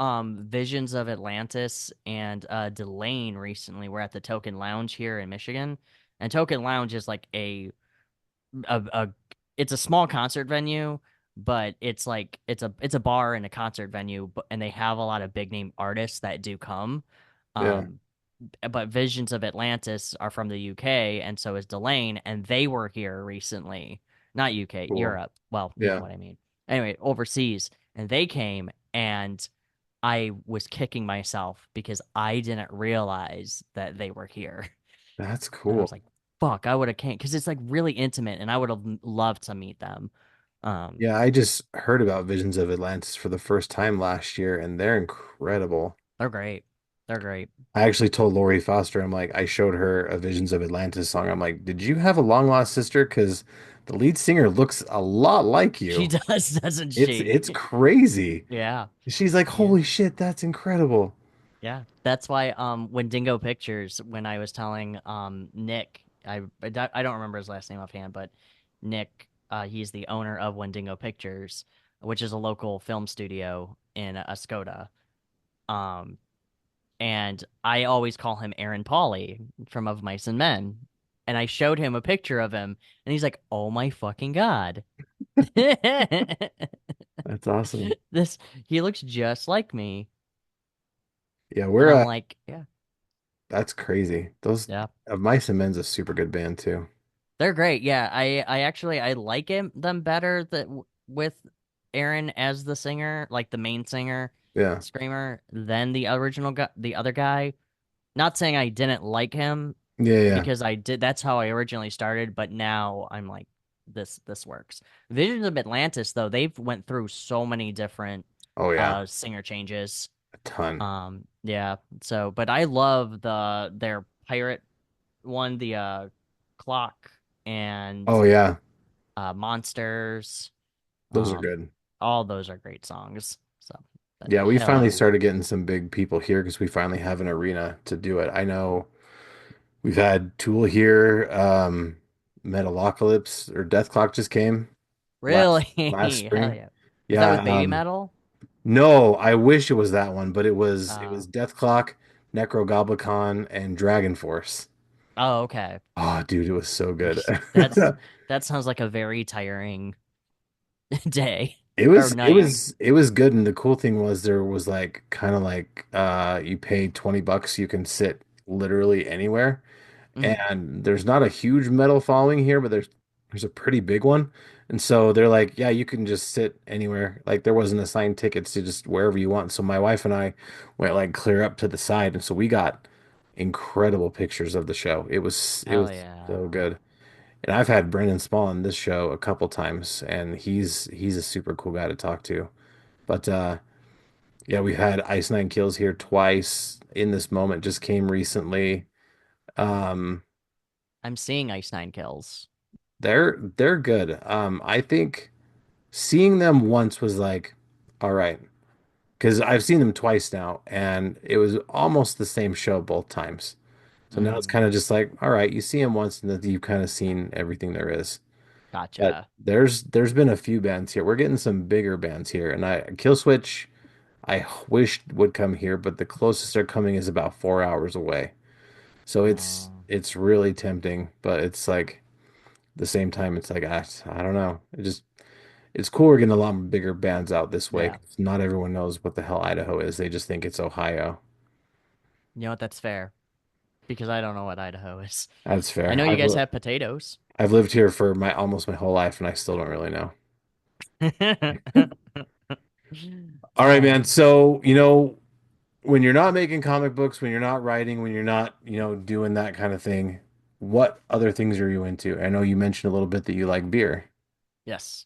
S2: Visions of Atlantis and Delane recently were at the Token Lounge here in Michigan. And Token Lounge is like a a it's a small concert venue, but it's like it's a bar and a concert venue, and they have a lot of big name artists that do come.
S1: Yeah.
S2: Um, but Visions of Atlantis are from the UK, and so is Delane, and they were here recently. Not UK,
S1: Cool.
S2: Europe. Well, you know
S1: Yeah.
S2: what I mean. Anyway, overseas, and they came, and I was kicking myself because I didn't realize that they were here.
S1: That's
S2: And I
S1: cool.
S2: was like, fuck, I would have came because it's like really intimate and I would have loved to meet them. Um,
S1: Yeah, I just heard about Visions of Atlantis for the first time last year, and they're incredible.
S2: they're great. They're great.
S1: I actually told Lori Foster, I'm like, I showed her a Visions of Atlantis song. I'm like, did you have a long lost sister? Because the lead singer looks a lot like
S2: She
S1: you.
S2: does, doesn't
S1: It's
S2: she?
S1: crazy.
S2: Yeah.
S1: She's like,
S2: Yeah.
S1: holy shit, that's incredible.
S2: Yeah. That's why when Dingo Pictures, when I was telling Nick, I don't remember his last name offhand, but Nick, he's the owner of Wendigo Pictures, which is a local film studio in Escoda. Um, and I always call him Aaron Pauley from Of Mice and Men. And I showed him a picture of him, and he's like, "Oh my fucking god,
S1: That's awesome.
S2: this he looks just like me."
S1: Yeah,
S2: And
S1: we're
S2: I'm like, "Yeah,
S1: that's crazy. Those
S2: yeah,
S1: of Mice and Men's a super good band too.
S2: they're great." Yeah, I actually I like them better that with Aaron as the singer, like the main singer,
S1: Yeah.
S2: screamer, than the original guy, the other guy. Not saying I didn't like him,
S1: Yeah, yeah.
S2: because I did that's how I originally started, but now I'm like this works. Visions of Atlantis though, they've went through so many different
S1: Oh yeah.
S2: singer changes.
S1: A ton.
S2: Yeah, so but I love their pirate one, the clock and
S1: Oh yeah.
S2: monsters.
S1: Those are
S2: Um
S1: good.
S2: all those are great songs. So but
S1: Yeah, we
S2: hell
S1: finally
S2: yeah.
S1: started getting some big people here because we finally have an arena to do it. I know we've had Tool here, Metalocalypse or Death Clock just came last
S2: Really? Hell
S1: spring.
S2: yeah. Is that
S1: Yeah,
S2: with baby metal?
S1: no, I wish it was that one, but it
S2: Uh
S1: was Death Clock, Necrogoblicon, and Dragon Force.
S2: oh, okay.
S1: Oh, dude, it was so good.
S2: That's that sounds like a very tiring day or
S1: It
S2: night.
S1: was it was good, and the cool thing was there was like kind of like you pay $20, you can sit literally anywhere.
S2: Hmm.
S1: And there's not a huge metal following here, but there's a pretty big one. And so they're like, yeah, you can just sit anywhere. Like there wasn't assigned tickets to just wherever you want. So my wife and I went like clear up to the side, and so we got incredible pictures of the show. It
S2: Hell
S1: was so
S2: yeah.
S1: good. And I've had Brendan Small on this show a couple times, and he's a super cool guy to talk to. But yeah, we've had Ice Nine Kills here twice. In This Moment just came recently. Um,
S2: I'm seeing Ice Nine Kills.
S1: they're good. I think seeing them once was like, all right, because I've seen them twice now, and it was almost the same show both times. So now it's
S2: Mm,
S1: kind of just like, all right, you see them once, and then you've kind of seen everything there is. But
S2: gotcha.
S1: there's been a few bands here. We're getting some bigger bands here, and I Killswitch, I wish would come here, but the closest they're coming is about 4 hours away. So
S2: Uh,
S1: it's really tempting, but it's like the same time, it's like I don't know. It's cool we're getting a lot bigger bands out this way
S2: yeah.
S1: 'cause not everyone knows what the hell Idaho is. They just think it's Ohio.
S2: You know what? That's fair because I don't know what Idaho is.
S1: That's
S2: I
S1: fair.
S2: know you guys have potatoes.
S1: I've lived here for my almost my whole life and I still don't really know. All right,
S2: Uh,
S1: man. So, when you're not making comic books, when you're not writing, when you're not, doing that kind of thing, what other things are you into? I know you mentioned a little bit that you like beer.
S2: yes.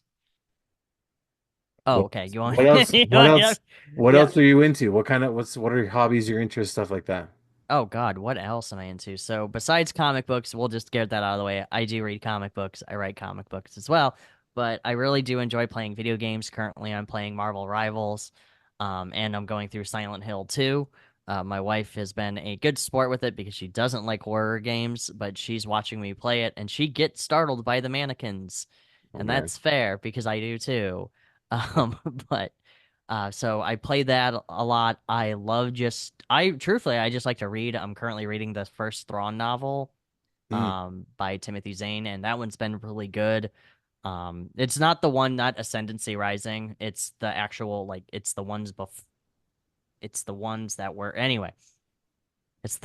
S2: Oh,
S1: What
S2: okay. You want,
S1: what else?
S2: you
S1: What
S2: want,
S1: else? What
S2: yeah.
S1: else are you into? What are your hobbies, your interests, stuff like that?
S2: Oh God, what else am I into? So besides comic books, we'll just get that out of the way. I do read comic books. I write comic books as well, but I really do enjoy playing video games. Currently, I'm playing Marvel Rivals, and I'm going through Silent Hill 2. My wife has been a good sport with it because she doesn't like horror games, but she's watching me play it, and she gets startled by the mannequins,
S1: Oh
S2: and
S1: man.
S2: that's fair because I do too. But so I play that a lot. I love just I truthfully I just like to read. I'm currently reading the first Thrawn novel.
S1: Mm.
S2: by Timothy Zahn, and that one's been really good. It's not the one, not Ascendancy Rising. It's the actual like it's the ones that were anyway. It's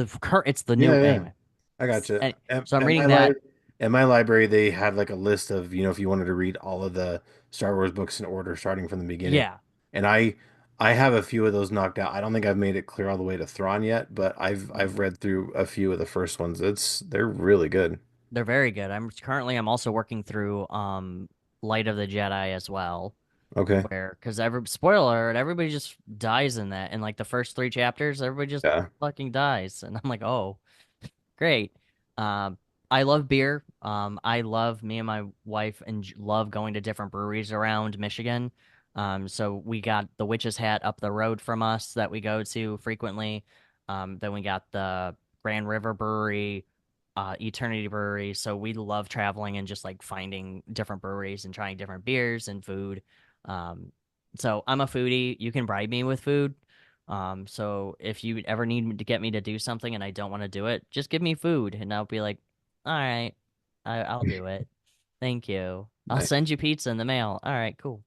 S2: the new
S1: Yeah, yeah.
S2: anyway.
S1: I gotcha.
S2: So I'm reading that.
S1: At my library, they had like a list of, if you wanted to read all of the Star Wars books in order, starting from the beginning.
S2: Yeah,
S1: And I have a few of those knocked out. I don't think I've made it clear all the way to Thrawn yet, but I've
S2: mm,
S1: read through a few of the first ones. They're really good.
S2: they're very good. I'm also working through Light of the Jedi as well,
S1: Okay.
S2: where because every spoiler alert, everybody just dies in that. In like the first three chapters, everybody just
S1: Yeah.
S2: fucking dies, and I'm like, oh, great. Um, I love beer. I love me and my wife and love going to different breweries around Michigan. So we got the Witch's Hat up the road from us that we go to frequently. Then we got the Grand River Brewery, Eternity Brewery. So we love traveling and just like finding different breweries and trying different beers and food. Um, so I'm a foodie. You can bribe me with food. So if you ever need to get me to do something and I don't want to do it, just give me food and I'll be like, all right, I'll do it. Thank you. I'll
S1: Nice.
S2: send you pizza in the mail. All right, cool.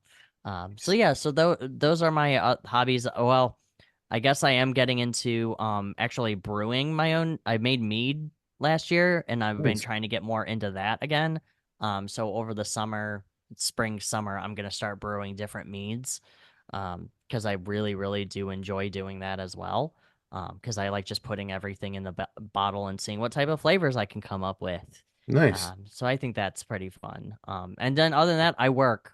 S2: So yeah, so those are my hobbies. Well, I guess I am getting into actually brewing my own. I made mead last year and I've been
S1: Nice.
S2: trying to get more into that again. So over the summer, spring, summer, I'm gonna start brewing different meads. Because I really, really do enjoy doing that as well. Because I like just putting everything in the bottle and seeing what type of flavors I can come up with.
S1: Nice.
S2: So I think that's pretty fun. And then other than that, I work.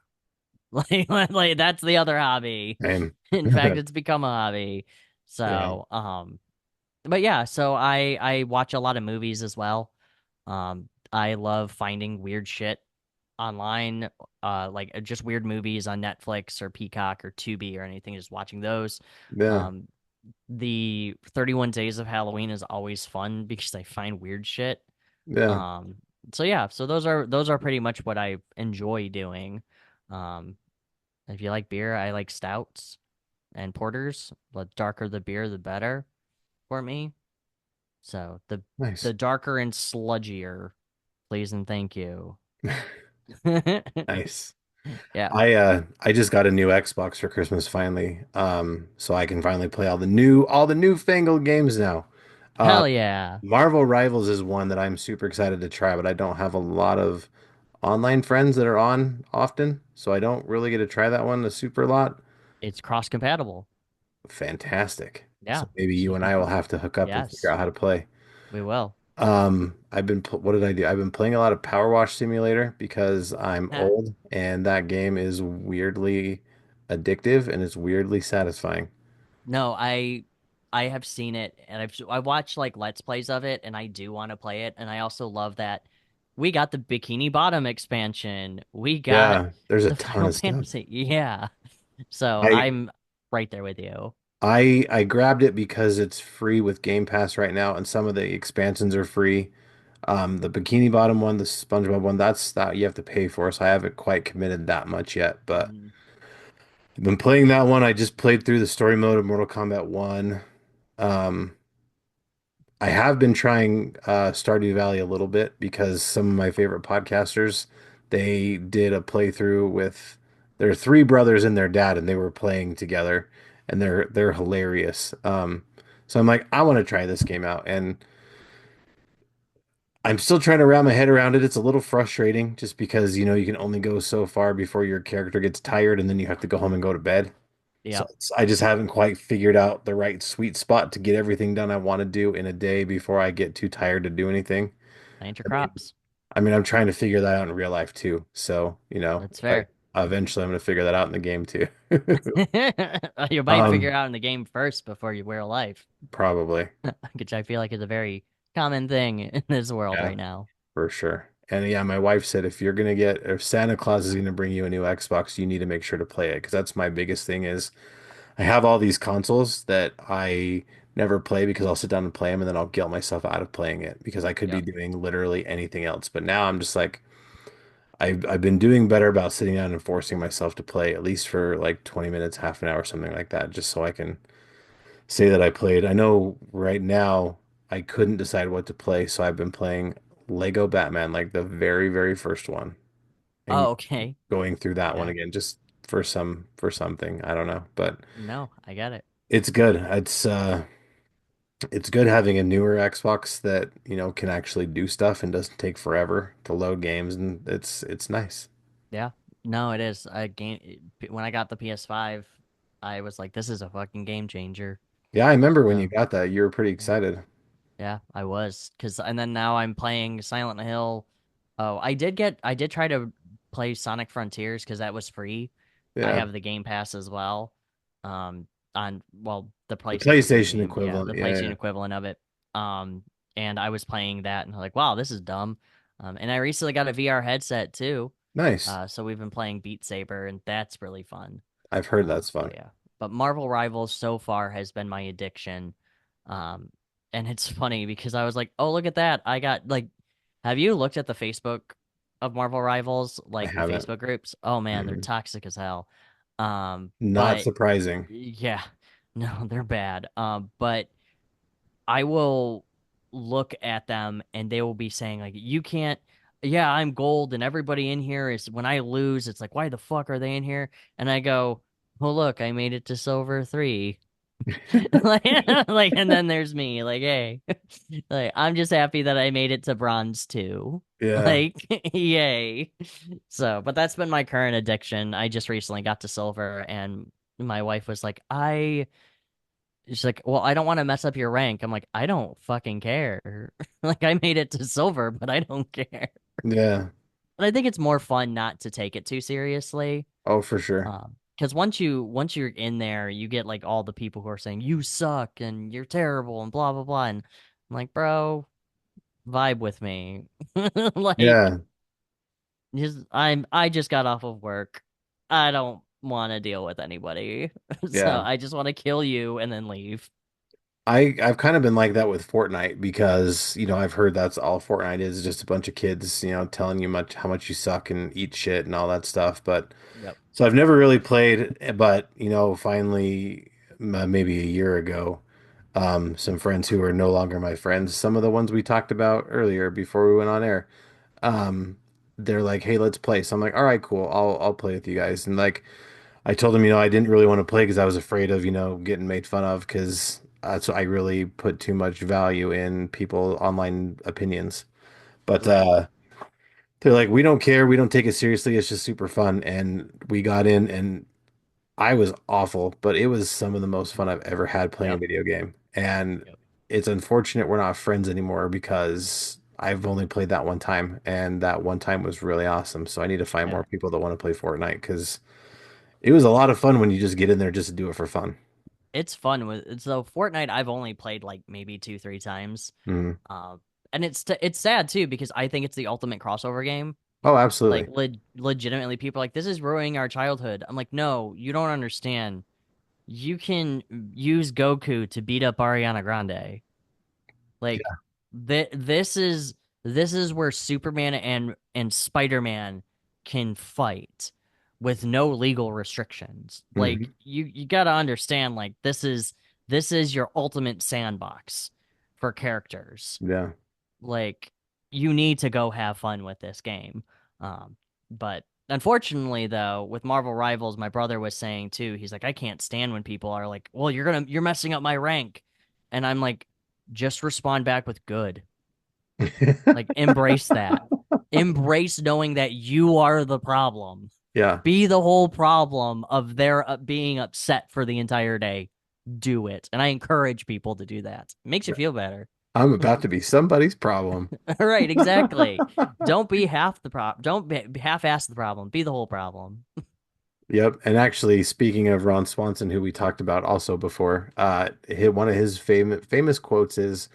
S2: Like that's the other hobby.
S1: Same.
S2: In fact, it's become a hobby.
S1: Yeah.
S2: So, but yeah, so I watch a lot of movies as well. I love finding weird shit online, like just weird movies on Netflix or Peacock or Tubi or anything, just watching those.
S1: Yeah.
S2: Um, the 31 Days of Halloween is always fun because I find weird shit.
S1: Yeah.
S2: Um, so yeah, so those are pretty much what I enjoy doing. Um, if you like beer, I like stouts and porters. The darker the beer, the better for me. So the
S1: Nice.
S2: darker and sludgier, please and thank you.
S1: Nice.
S2: Yeah.
S1: I just got a new Xbox for Christmas finally. So I can finally play all the newfangled games now. Uh,
S2: Hell yeah.
S1: Marvel Rivals is one that I'm super excited to try, but I don't have a lot of online friends that are on often, so I don't really get to try that one a super lot.
S2: It's cross compatible.
S1: Fantastic.
S2: Yeah.
S1: So maybe
S2: So
S1: you
S2: you
S1: and
S2: can
S1: I will have to hook up and figure
S2: yes,
S1: out how to play.
S2: we will.
S1: What did I do? I've been playing a lot of Power Wash Simulator because I'm
S2: Huh.
S1: old and that game is weirdly addictive and it's weirdly satisfying.
S2: No, I have seen it and I watched like Let's Plays of it and I do want to play it and I also love that we got the Bikini Bottom expansion. We got
S1: Yeah, there's a
S2: the
S1: ton
S2: Final
S1: of stuff.
S2: Fantasy. Yeah. So
S1: I
S2: I'm right there with you.
S1: I grabbed it because it's free with Game Pass right now and some of the expansions are free. The Bikini Bottom one, the SpongeBob one, that you have to pay for, so I haven't quite committed that much yet, but
S2: Mhm.
S1: I've been playing that one. I just played through the story mode of Mortal Kombat 1. Um, I have been trying Stardew Valley a little bit because some of my favorite podcasters, they did a playthrough with their three brothers and their dad, and they were playing together, and they're hilarious. So I'm like, I want to try this game out, and I'm still trying to wrap my head around it. It's a little frustrating just because, you can only go so far before your character gets tired, and then you have to go home and go to bed. So
S2: Yep.
S1: I just haven't quite figured out the right sweet spot to get everything done I want to do in a day before I get too tired to do anything.
S2: Plant your
S1: I mean,
S2: crops.
S1: I'm trying to figure that out in real life too. So,
S2: That's
S1: like
S2: fair.
S1: eventually I'm going to figure that out in the game too.
S2: You might figure
S1: Um,
S2: out in the game first before you wear life,
S1: Probably.
S2: which I feel like is a very common thing in this world
S1: Yeah,
S2: right now.
S1: for sure. And yeah, my wife said if Santa Claus is going to bring you a new Xbox, you need to make sure to play it because that's my biggest thing is I have all these consoles that I never play because I'll sit down and play them and then I'll guilt myself out of playing it because I could be
S2: Yep.
S1: doing literally anything else. But now I'm just like I've been doing better about sitting down and forcing myself to play at least for like 20 minutes, half an hour, something like that, just so I can say that I played. I know right now I couldn't decide what to play, so I've been playing Lego Batman, like the very, very first one, and
S2: Oh, okay.
S1: going through that one
S2: Yeah.
S1: again just for something. I don't know, but
S2: No, I get it.
S1: it's good. It's good having a newer Xbox that, can actually do stuff and doesn't take forever to load games, and it's nice.
S2: Yeah. No, it is. When I got the PS5, I was like, this is a fucking game changer.
S1: Yeah, I remember when you
S2: So,
S1: got that, you were pretty
S2: yeah.
S1: excited.
S2: Yeah, I was. And then now I'm playing Silent Hill. Oh, I did try to play Sonic Frontiers because that was free. I
S1: Yeah,
S2: have the Game Pass as well. Um, well, the
S1: the
S2: PlayStation
S1: PlayStation
S2: Premium. Yeah,
S1: equivalent.
S2: the
S1: Yeah,
S2: PlayStation
S1: yeah.
S2: equivalent of it. Um, and I was playing that and I'm like, wow, this is dumb. And I recently got a VR headset too.
S1: Nice.
S2: So we've been playing Beat Saber and that's really fun.
S1: I've heard that's
S2: But
S1: fun.
S2: yeah, but Marvel Rivals so far has been my addiction. Um, and it's funny because I was like, oh, look at that. I got like, have you looked at the Facebook of Marvel Rivals,
S1: I
S2: like the
S1: haven't.
S2: Facebook groups? Oh man, they're
S1: Mhm.
S2: toxic as hell.
S1: Not
S2: But
S1: surprising.
S2: yeah, no, they're bad. But I will look at them and they will be saying like, you can't. Yeah, I'm gold, and everybody in here is. When I lose, it's like, why the fuck are they in here? And I go, oh look, I made it to silver 3. like, and then there's me, like, hey, like, I'm just happy that I made it to bronze 2.
S1: Yeah,
S2: Like, yay. So, but that's been my current addiction. I just recently got to silver, and my wife was like, she's like, well, I don't want to mess up your rank. I'm like, I don't fucking care. Like, I made it to silver, but I don't care.
S1: yeah.
S2: But I think it's more fun not to take it too seriously.
S1: Oh, for sure.
S2: Because once you're in there, you get like all the people who are saying you suck and you're terrible and blah blah blah, and I'm like, bro, vibe with me. Like,
S1: Yeah,
S2: I just got off of work. I don't want to deal with anybody, so
S1: yeah.
S2: I just want to kill you and then leave.
S1: I've kind of been like that with Fortnite because, I've heard that's all Fortnite is just a bunch of kids, telling you how much you suck and eat shit and all that stuff. But
S2: Yep.
S1: so I've never really played, but, finally, maybe a year ago, some friends who are no longer my friends, some of the ones we talked about earlier before we went on air, um, they're like, "Hey, let's play." So I'm like, "All right, cool. I'll play with you guys." And like I told them, I didn't really want to play because I was afraid of, getting made fun of because so I really put too much value in people online opinions. But
S2: Right.
S1: they're like, "We don't care. We don't take it seriously. It's just super fun." And we got in and I was awful, but it was some of the most fun I've ever had playing a
S2: Yep.
S1: video game. And
S2: Yep.
S1: it's unfortunate we're not friends anymore because I've only played that one time, and that one time was really awesome. So I need to find
S2: Yeah.
S1: more people that want to play Fortnite because it was a lot of fun when you just get in there just to do it for fun.
S2: It's fun with so Fortnite. I've only played like maybe 2 3 times.
S1: Mhm.
S2: And it's sad too because I think it's the ultimate crossover game.
S1: Oh,
S2: Like
S1: absolutely.
S2: legitimately, people are like, this is ruining our childhood. I'm like, no, you don't understand. You can use Goku to beat up Ariana Grande. Like, this is where Superman and Spider-Man can fight with no legal restrictions. Like,
S1: Hmm.
S2: you gotta understand, like, this is your ultimate sandbox for characters.
S1: Yeah.
S2: Like, you need to go have fun with this game. But unfortunately, though, with Marvel Rivals, my brother was saying too, he's like, I can't stand when people are like, well, you're messing up my rank. And I'm like, just respond back with good. Like, embrace that. Embrace knowing that you are the problem.
S1: Yeah.
S2: Be the whole problem of their being upset for the entire day. Do it. And I encourage people to do that. It makes you feel better.
S1: I'm about to be somebody's problem.
S2: Right, exactly. Don't be half the problem. Don't be half-ass the problem. Be the whole problem.
S1: Yep. And actually, speaking of Ron Swanson, who we talked about also before, one of his famous quotes is,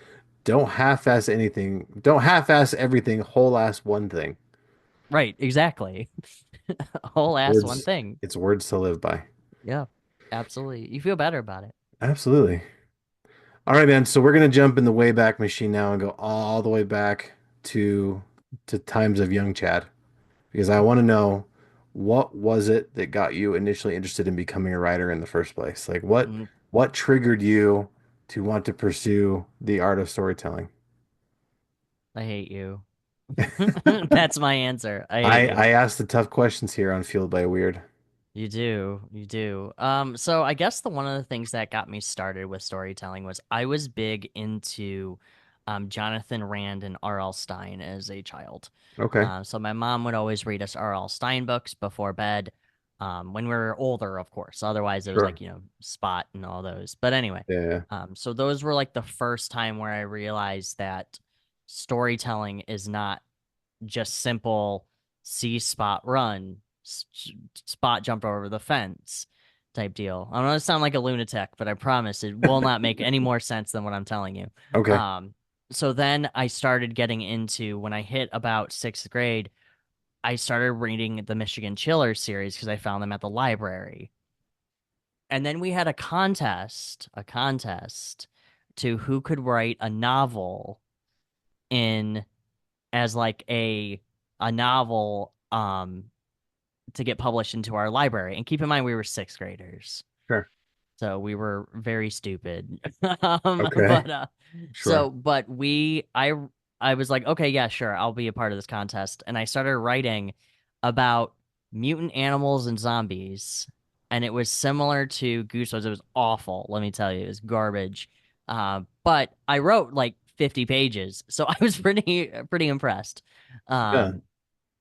S1: "Don't half-ass anything. Don't half-ass everything. Whole-ass one thing."
S2: Right, exactly. Whole ass one
S1: Words.
S2: thing.
S1: It's words to live by.
S2: Yeah, absolutely. You feel better about it.
S1: Absolutely. All right, man. So we're gonna jump in the Wayback Machine now and go all the way back to times of young Chad because I want to know what was it that got you initially interested in becoming a writer in the first place? Like
S2: Mm,
S1: what triggered you to want to pursue the art of storytelling?
S2: I hate you. That's my answer. I hate
S1: I
S2: you.
S1: ask the tough questions here on Fueled by Weird.
S2: You do, you do. So I guess the one of the things that got me started with storytelling was I was big into Jonathan Rand and R.L. Stein as a child.
S1: Okay,
S2: So my mom would always read us R.L. Stein books before bed, when we were older, of course. Otherwise, it was
S1: sure.
S2: like, Spot and all those. But anyway,
S1: Yeah.
S2: so those were like the first time where I realized that storytelling is not just simple see spot run, spot jump over the fence type deal. I'm gonna sound like a lunatic, but I promise it will not make any more sense than what I'm telling you.
S1: Okay.
S2: Um, so then I started getting into when I hit about sixth grade, I started reading the Michigan Chiller series because I found them at the library. And then we had a contest to who could write a novel in as like a novel to get published into our library. And keep in mind we were sixth graders.
S1: Sure.
S2: So we were very stupid.
S1: Okay.
S2: But
S1: Sure.
S2: I was like, okay, yeah, sure, I'll be a part of this contest. And I started writing about mutant animals and zombies. And it was similar to Goosebumps. It was awful, let me tell you. It was garbage. But I wrote like 50 pages, so I was pretty impressed.
S1: Yeah.
S2: Um,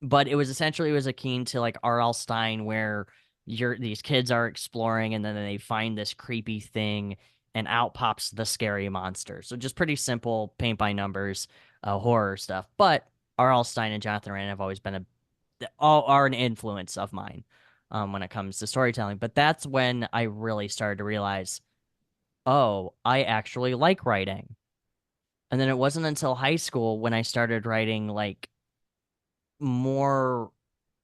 S2: but it was akin to like R.L. Stein, where these kids are exploring and then they find this creepy thing and out pops the scary monster. So just pretty simple paint by numbers horror stuff. But R.L. Stein and Jonathan Rand have always been all are an influence of mine when it comes to storytelling. But that's when I really started to realize, oh, I actually like writing. And then it wasn't until high school when I started writing like more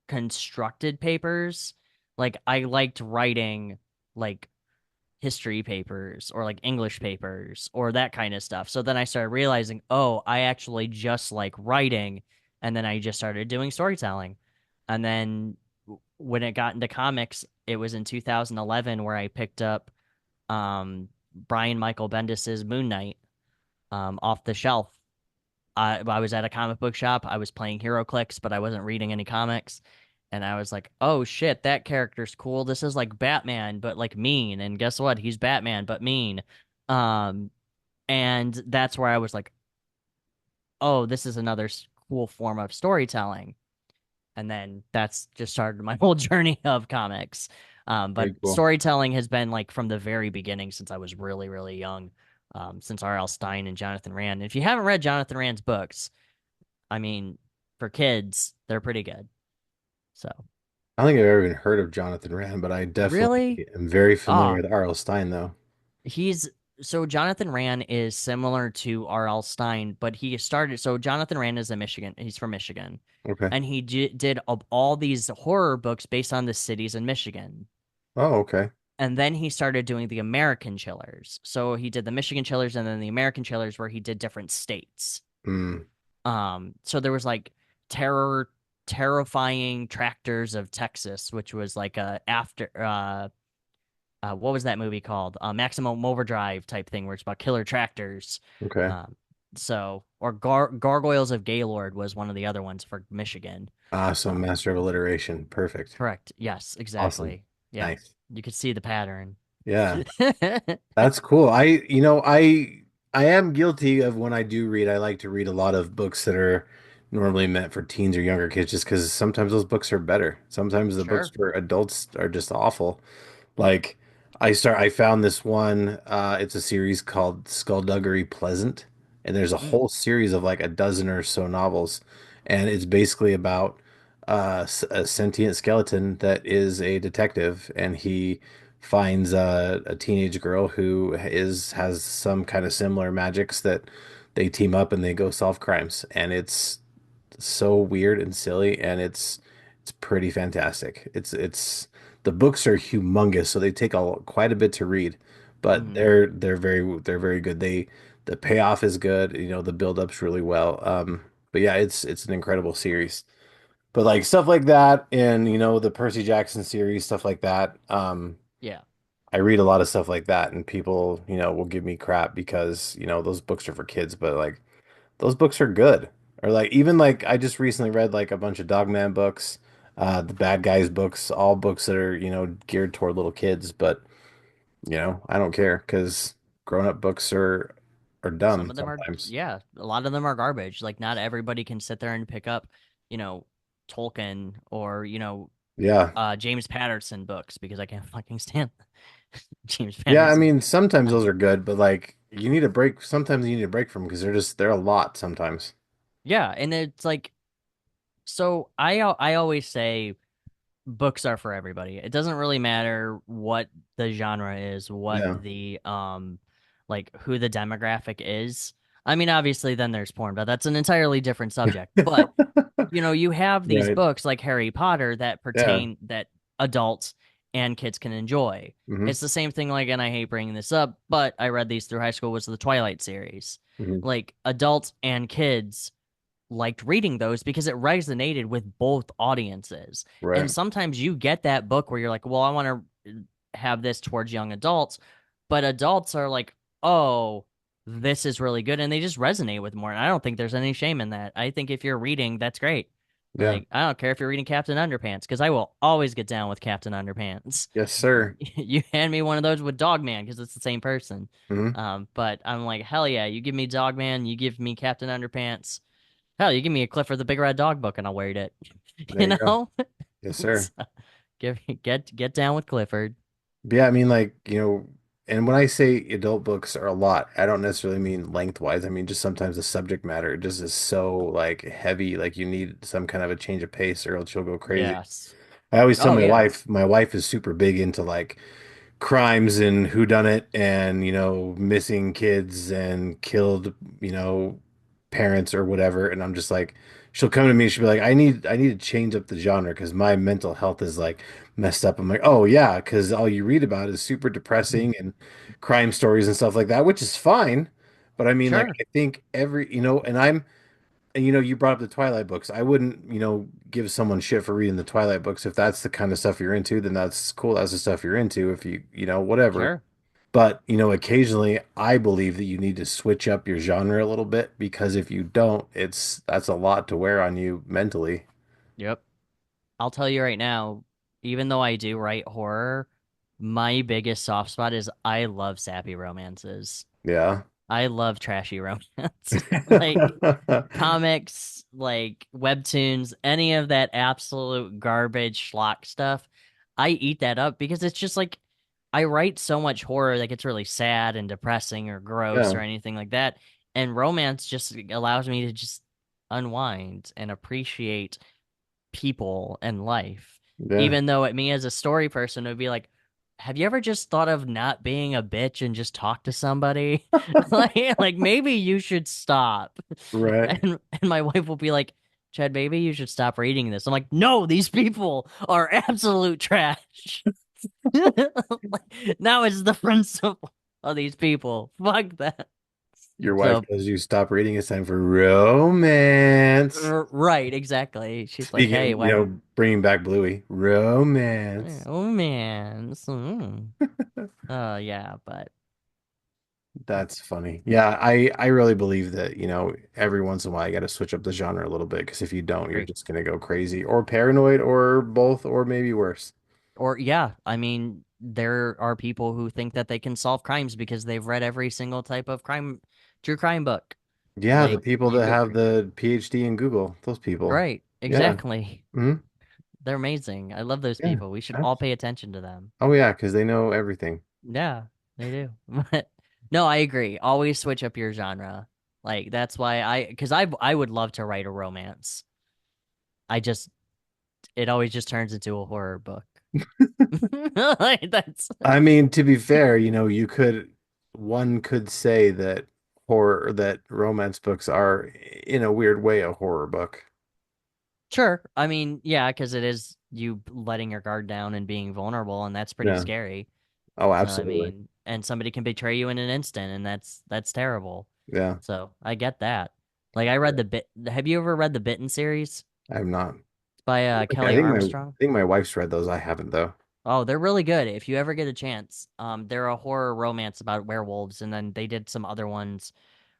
S2: constructed papers. Like I liked writing like history papers or like English papers or that kind of stuff. So then I started realizing, oh, I actually just like writing. And then I just started doing storytelling. And then when it got into comics, it was in 2011 where I picked up Brian Michael Bendis's Moon Knight off the shelf. I was at a comic book shop. I was playing HeroClix, but I wasn't reading any comics. And I was like, oh shit, that character's cool. This is like Batman, but like mean. And guess what? He's Batman, but mean. Um, and that's where I was like, oh, this is another cool form of storytelling. And then that's just started my whole journey of comics. But
S1: Very cool.
S2: storytelling has been like from the very beginning since I was really, really young, since R.L. Stein and Jonathan Rand. And if you haven't read Jonathan Rand's books, I mean, for kids, they're pretty good. So,
S1: I don't think I've ever even heard of Jonathan Rand, but I
S2: really?
S1: definitely am very familiar
S2: Ah,
S1: with R.L. Stein, though.
S2: he's so Jonathan Rand is similar to R.L. Stein, but he started. So Jonathan Rand is a Michigan. He's from Michigan,
S1: Okay.
S2: and he did all these horror books based on the cities in Michigan.
S1: Oh, okay.
S2: And then he started doing the American Chillers. So he did the Michigan Chillers and then the American Chillers, where he did different states.
S1: Mm,
S2: So there was like terrifying tractors of Texas, which was like a after what was that movie called? Maximum Overdrive type thing, where it's about killer tractors.
S1: okay.
S2: Um, or Gargoyles of Gaylord was one of the other ones for Michigan.
S1: So
S2: Um,
S1: Master of Alliteration. Perfect.
S2: Correct. Yes,
S1: Awesome.
S2: exactly. Yeah,
S1: Nice.
S2: you could see the pattern.
S1: Yeah. That's cool. I am guilty of when I do read, I like to read a lot of books that are normally meant for teens or younger kids just because sometimes those books are better. Sometimes the books
S2: Sure.
S1: for adults are just awful. Like I found this one, it's a series called Skullduggery Pleasant, and there's a
S2: Mm,
S1: whole series of like a dozen or so novels, and it's basically about a sentient skeleton that is a detective, and he finds a teenage girl who is has some kind of similar magics that they team up and they go solve crimes, and it's so weird and silly, and it's pretty fantastic. It's the books are humongous, so they take quite a bit to read, but
S2: mm,
S1: they're very good. The payoff is good, the build up's really well. But yeah, it's an incredible series. But like stuff like that, and the Percy Jackson series, stuff like that.
S2: yeah.
S1: I read a lot of stuff like that, and people, will give me crap because those books are for kids, but like those books are good. Or like even like I just recently read like a bunch of Dogman books, the Bad Guys books, all books that are, geared toward little kids, but I don't care because grown-up books are
S2: Some
S1: dumb
S2: of them are,
S1: sometimes.
S2: yeah, a lot of them are garbage. Like not everybody can sit there and pick up, you know, Tolkien or,
S1: Yeah.
S2: James Patterson books because I can't fucking stand James
S1: Yeah, I
S2: Patterson.
S1: mean sometimes
S2: Uh,
S1: those are good, but like you need a break. Sometimes you need a break from because they're a lot sometimes.
S2: yeah, and it's like so I always say books are for everybody. It doesn't really matter what the genre is, what
S1: Yeah.
S2: the like who the demographic is. I mean, obviously then there's porn, but that's an entirely different subject. But you have these
S1: Right.
S2: books like Harry Potter that
S1: Yeah.
S2: pertain that adults and kids can enjoy.
S1: Hmm.
S2: It's the same thing like, and I hate bringing this up, but I read these through high school was the Twilight series.
S1: Hmm.
S2: Like adults and kids liked reading those because it resonated with both audiences. And
S1: Right.
S2: sometimes you get that book where you're like, well, I want to have this towards young adults, but adults are like, oh, this is really good. And they just resonate with more. And I don't think there's any shame in that. I think if you're reading, that's great.
S1: Yeah.
S2: Like, I don't care if you're reading Captain Underpants because I will always get down with Captain Underpants.
S1: Yes, sir.
S2: You hand me one of those with Dogman because it's the same person.
S1: Hmm.
S2: But I'm like, hell yeah, you give me Dogman, you give me Captain Underpants. Hell, you give me a Clifford the Big Red Dog book and I'll read it.
S1: There
S2: You
S1: you go.
S2: know?
S1: Yes, sir.
S2: So, get down with Clifford.
S1: But yeah, I mean, like, and when I say adult books are a lot, I don't necessarily mean lengthwise. I mean, just sometimes the subject matter just is so like heavy, like you need some kind of a change of pace or else you'll go crazy.
S2: Yes.
S1: I always tell
S2: Oh yeah.
S1: my wife is super big into like crimes and whodunit and missing kids and killed parents or whatever, and I'm just like she'll come to me, she'll be like I need to change up the genre because my mental health is like messed up. I'm like, oh yeah, because all you read about is super depressing and crime stories and stuff like that, which is fine, but I mean, like,
S2: Sure.
S1: I think every and you brought up the Twilight books. I wouldn't, give someone shit for reading the Twilight books. If that's the kind of stuff you're into, then that's cool. That's the stuff you're into. If whatever.
S2: Sure.
S1: But, occasionally I believe that you need to switch up your genre a little bit because if you don't, that's a lot to wear on you mentally.
S2: Yep. I'll tell you right now, even though I do write horror, my biggest soft spot is I love sappy romances.
S1: Yeah.
S2: I love trashy romance. Like comics, like webtoons, any of that absolute garbage schlock stuff, I eat that up because it's just like I write so much horror that gets really sad and depressing or gross
S1: Yeah.
S2: or anything like that. And romance just allows me to just unwind and appreciate people and life.
S1: Yeah.
S2: Even though me as a story person would be like, have you ever just thought of not being a bitch and just talk to somebody? Like maybe you should stop.
S1: Right.
S2: And my wife will be like, Chad, maybe you should stop reading this. I'm like, no, these people are absolute trash. Like, now it's the principle of these people. Fuck that.
S1: Your wife
S2: So,
S1: tells you stop reading, it's time for romance.
S2: right, exactly. She's like, hey,
S1: Speaking,
S2: when
S1: bringing back Bluey, romance.
S2: oh man, yeah, but
S1: That's funny. Yeah, I really believe that, every once in a while you got to switch up the genre a little bit because if you don't, you're
S2: agree.
S1: just gonna go crazy or paranoid or both or maybe worse.
S2: Or yeah, I mean, there are people who think that they can solve crimes because they've read every single type of true crime book.
S1: Yeah, the
S2: Like
S1: people
S2: you
S1: that
S2: go,
S1: have the PhD in Google, those people.
S2: right,
S1: Yeah.
S2: exactly.
S1: Hmm.
S2: They're amazing. I love those
S1: Yeah.
S2: people. We should all
S1: Abs-
S2: pay attention to them.
S1: Oh yeah, because they know everything.
S2: Yeah, they do. But no, I agree. Always switch up your genre. Like that's why because I would love to write a romance. I just it always just turns into a horror book. Like that's
S1: I mean, to be fair, one could say that that romance books are in a weird way a horror book.
S2: sure. I mean, yeah, because it is you letting your guard down and being vulnerable, and that's pretty
S1: Yeah.
S2: scary.
S1: Oh,
S2: So I
S1: absolutely.
S2: mean, and somebody can betray you in an instant, and that's terrible.
S1: Yeah.
S2: So I get that. Like I read the bit. Have you ever read the Bitten series?
S1: I have not.
S2: It's by
S1: Like,
S2: Kelly
S1: I
S2: Armstrong.
S1: think my wife's read those. I haven't though.
S2: Oh, they're really good. If you ever get a chance, they're a horror romance about werewolves, and then they did some other ones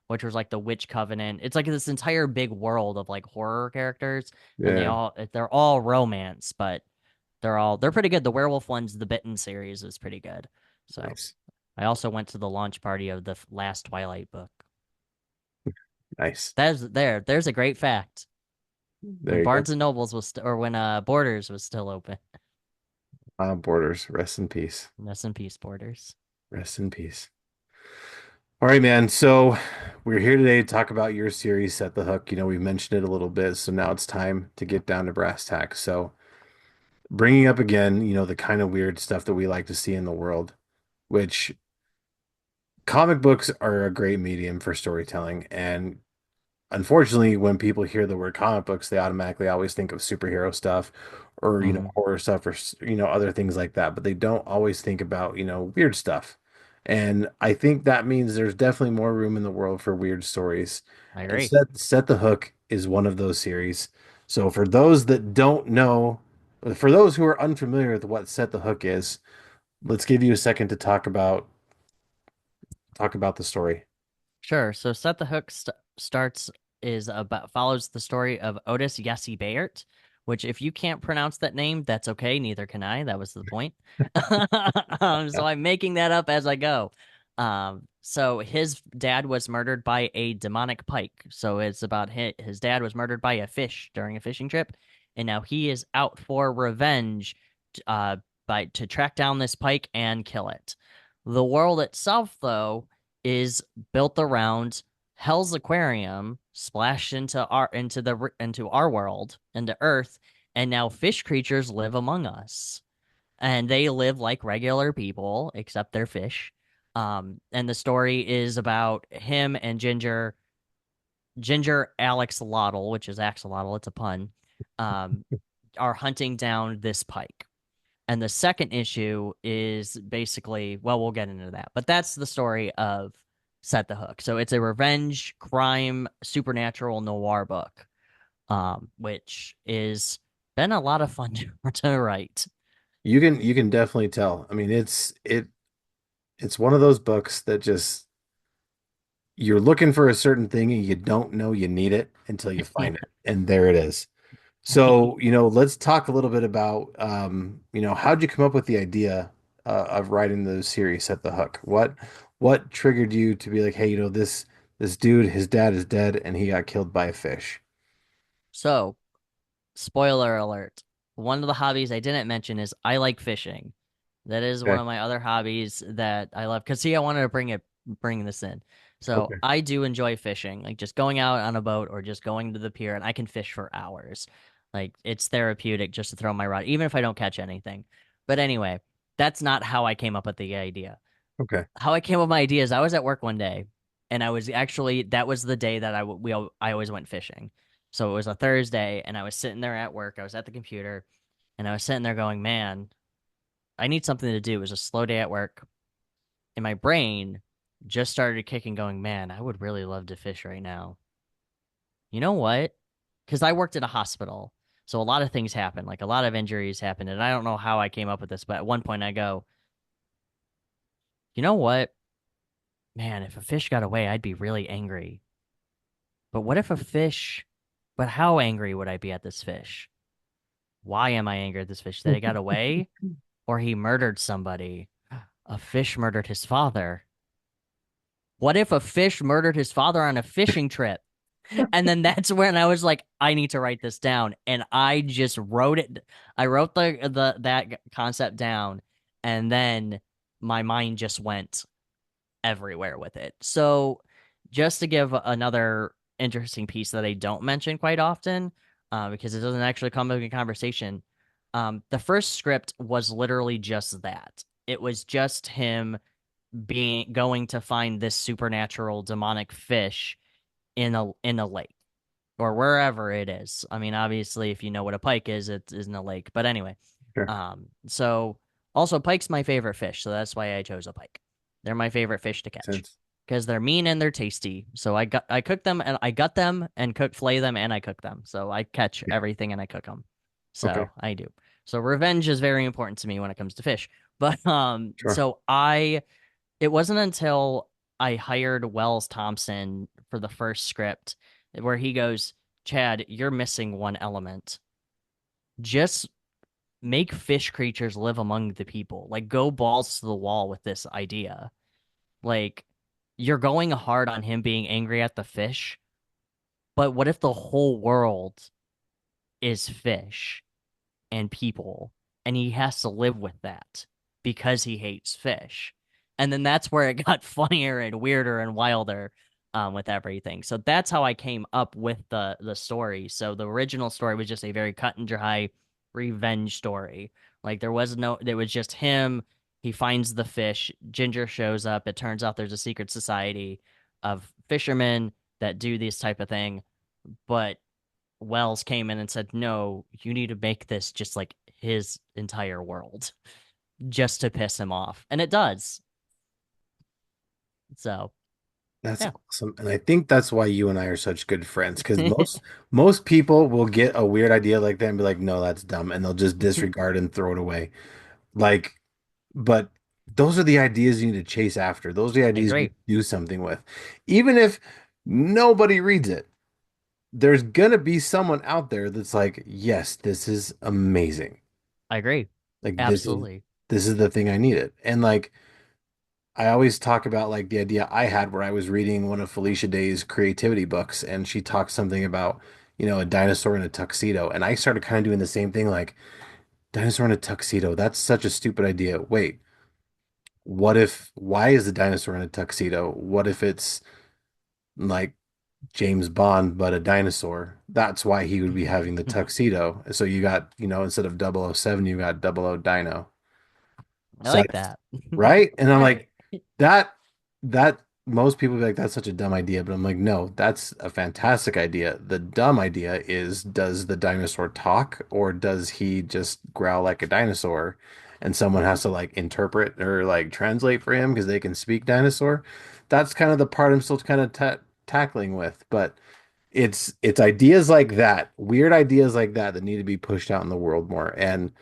S2: which was like the Witch Covenant. It's like this entire big world of like horror characters, and
S1: Yeah,
S2: they're all romance, but they're pretty good. The werewolf ones, the Bitten series is pretty good. So
S1: nice,
S2: I also went to the launch party of the last Twilight book.
S1: nice.
S2: There's a great fact.
S1: There
S2: When
S1: you go.
S2: Barnes and Nobles was or when Borders was still open.
S1: Borders, rest in peace.
S2: Rest in peace, Borders.
S1: Rest in peace. All right, man. So we're here today to talk about your series, Set the Hook. We've mentioned it a little bit, so now it's time to get down to brass tacks. So bringing up again, the kind of weird stuff that we like to see in the world, which comic books are a great medium for storytelling. And unfortunately, when people hear the word comic books, they automatically always think of superhero stuff or,
S2: Hmm.
S1: horror stuff or, other things like that. But they don't always think about, weird stuff. And I think that means there's definitely more room in the world for weird stories.
S2: I
S1: And
S2: agree.
S1: Set the Hook is one of those series. So for those that don't know, for those who are unfamiliar with what Set the Hook is, let's give you a second to talk about the story.
S2: Sure. So Set the Hook starts is about follows the story of Otis Yessi Bayert, which if you can't pronounce that name, that's okay. Neither can I. That was the point. So I'm making that up as I go. So his dad was murdered by a demonic pike. So it's about his dad was murdered by a fish during a fishing trip, and now he is out for revenge, uh, by to track down this pike and kill it. The world itself, though, is built around Hell's Aquarium splashed into our world, into Earth, and now fish creatures live among us. And they live like regular people, except they're fish. And the story is about him and Ginger Axolotl, which is axolotl, it's a pun, um, are hunting down this pike. And the second issue is basically, well, we'll get into that, but that's the story of Set the Hook. So it's a revenge crime supernatural noir book, which is been a lot of fun to write.
S1: You can definitely tell. I mean, it's one of those books that just you're looking for a certain thing and you don't know you need it until you
S2: Yeah.
S1: find it. And there it is. So, let's talk a little bit about how'd you come up with the idea of writing the series Set the Hook? What triggered you to be like, hey, this dude, his dad is dead and he got killed by a fish.
S2: So, spoiler alert. One of the hobbies I didn't mention is I like fishing. That is one
S1: Okay.
S2: of my other hobbies that I love. Cause see, I wanted to bring this in. So
S1: Okay.
S2: I do enjoy fishing, like just going out on a boat or just going to the pier, and I can fish for hours. Like it's therapeutic just to throw my rod, even if I don't catch anything. But anyway, that's not how I came up with the idea.
S1: Okay.
S2: How I came up with my idea is I was at work one day, and I was actually that was the day that I always went fishing. So it was a Thursday, and I was sitting there at work. I was at the computer, and I was sitting there going, "Man, I need something to do." It was a slow day at work, and my brain just started kicking, going, "Man, I would really love to fish right now." You know what? Because I worked at a hospital, so a lot of things happen, like a lot of injuries happened, and I don't know how I came up with this, but at one point I go, "You know what? Man, if a fish got away, I'd be really angry. But what if a fish? But how angry would I be at this fish? Why am I angry at this fish? That he got away, or he murdered somebody? A fish murdered his father. What if a fish murdered his father on a fishing trip?" And then that's when I was like, I need to write this down. And I just wrote it. I wrote the that concept down, and then my mind just went everywhere with it. So just to give another interesting piece that I don't mention quite often, because it doesn't actually come up in conversation. The first script was literally just that. It was just him being going to find this supernatural demonic fish in a lake or wherever it is. I mean, obviously, if you know what a pike is, it is in a lake. But anyway,
S1: Sure.
S2: so also pike's my favorite fish, so that's why I chose a pike. They're my favorite fish to
S1: Makes
S2: catch
S1: sense.
S2: because they're mean and they're tasty. So I cook them and I gut them and flay them and I cook them. So I catch
S1: Yeah.
S2: everything and I cook them.
S1: Okay.
S2: So I do. So revenge is very important to me when it comes to fish. But
S1: Sure.
S2: so I it wasn't until I hired Wells Thompson for the first script where he goes, Chad, you're missing one element. Just make fish creatures live among the people. Like, go balls to the wall with this idea. Like, you're going hard on him being angry at the fish, but what if the whole world is fish and people, and he has to live with that because he hates fish? And then that's where it got funnier and weirder and wilder with everything. So that's how I came up with the story. So the original story was just a very cut and dry revenge story. Like there was just him. He finds the fish. Ginger shows up. It turns out there's a secret society of fishermen that do this type of thing. But Wells came in and said, "No, you need to make this just like his entire world, just to piss him off," and it does. So
S1: That's
S2: yeah,
S1: awesome. And I think that's why you and I are such good friends because most people will get a weird idea like that and be like, no, that's dumb, and they'll just disregard and throw it away. Like, but those are the ideas you need to chase after. Those are the
S2: I
S1: ideas you
S2: agree.
S1: need to do something with. Even if nobody reads it, there's gonna be someone out there that's like, yes, this is amazing.
S2: I agree.
S1: Like
S2: Absolutely.
S1: this is the thing I needed. And like I always talk about like the idea I had where I was reading one of Felicia Day's creativity books and she talked something about, a dinosaur in a tuxedo. And I started kind of doing the same thing, like dinosaur in a tuxedo. That's such a stupid idea. Wait, why is the dinosaur in a tuxedo? What if it's like James Bond, but a dinosaur? That's why he would be having the tuxedo. So you got, instead of 007, you got 00 Dino.
S2: I
S1: So
S2: like that.
S1: right? And I'm
S2: Right.
S1: like, that that most people be like, that's such a dumb idea. But I'm like, no, that's a fantastic idea. The dumb idea is, does the dinosaur talk or does he just growl like a dinosaur? And someone has to like interpret or like translate for him because they can speak dinosaur. That's kind of the part I'm still kind of ta tackling with. But it's ideas like that, weird ideas like that that need to be pushed out in the world more. And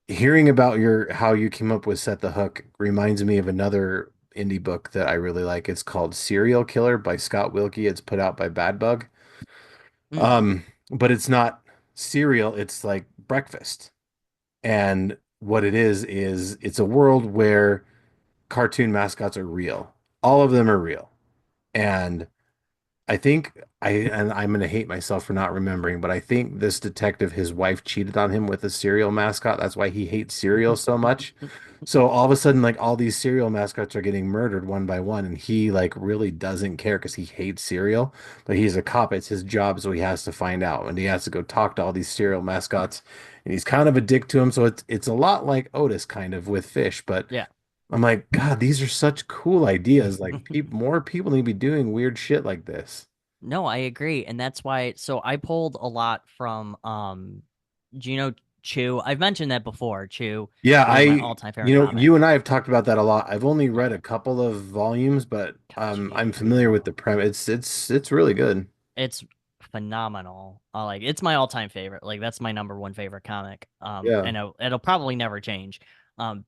S1: hearing about your how you came up with Set the Hook reminds me of another indie book that I really like. It's called Serial Killer by Scott Wilkie. It's put out by Bad Bug.
S2: Mm.
S1: But it's not cereal, it's like breakfast. And what it is it's a world where cartoon mascots are real. All of them are real. And I'm gonna hate myself for not remembering, but I think this detective, his wife cheated on him with a cereal mascot. That's why he hates cereal so much. So all of a sudden, like all these cereal mascots are getting murdered one by one, and he like really doesn't care because he hates cereal. But he's a cop; it's his job, so he has to find out, and he has to go talk to all these cereal mascots, and he's kind of a dick to him. So it's a lot like Otis, kind of with fish. But
S2: Yeah.
S1: I'm like, God, these are such cool ideas. Like, more people need to be doing weird shit like this.
S2: No, I agree, and that's why. So I pulled a lot from do you know Chew? I've mentioned that before. Chew,
S1: Yeah,
S2: one of my all-time favorite
S1: you
S2: comics.
S1: and I have talked about that a lot. I've only read
S2: Yeah.
S1: a couple of volumes, but
S2: Gosh, you need
S1: I'm
S2: to read
S1: familiar
S2: them
S1: with the
S2: all.
S1: premise. It's really good.
S2: It's phenomenal. Like it's my all-time favorite. Like that's my number one favorite comic.
S1: Yeah.
S2: And it'll probably never change.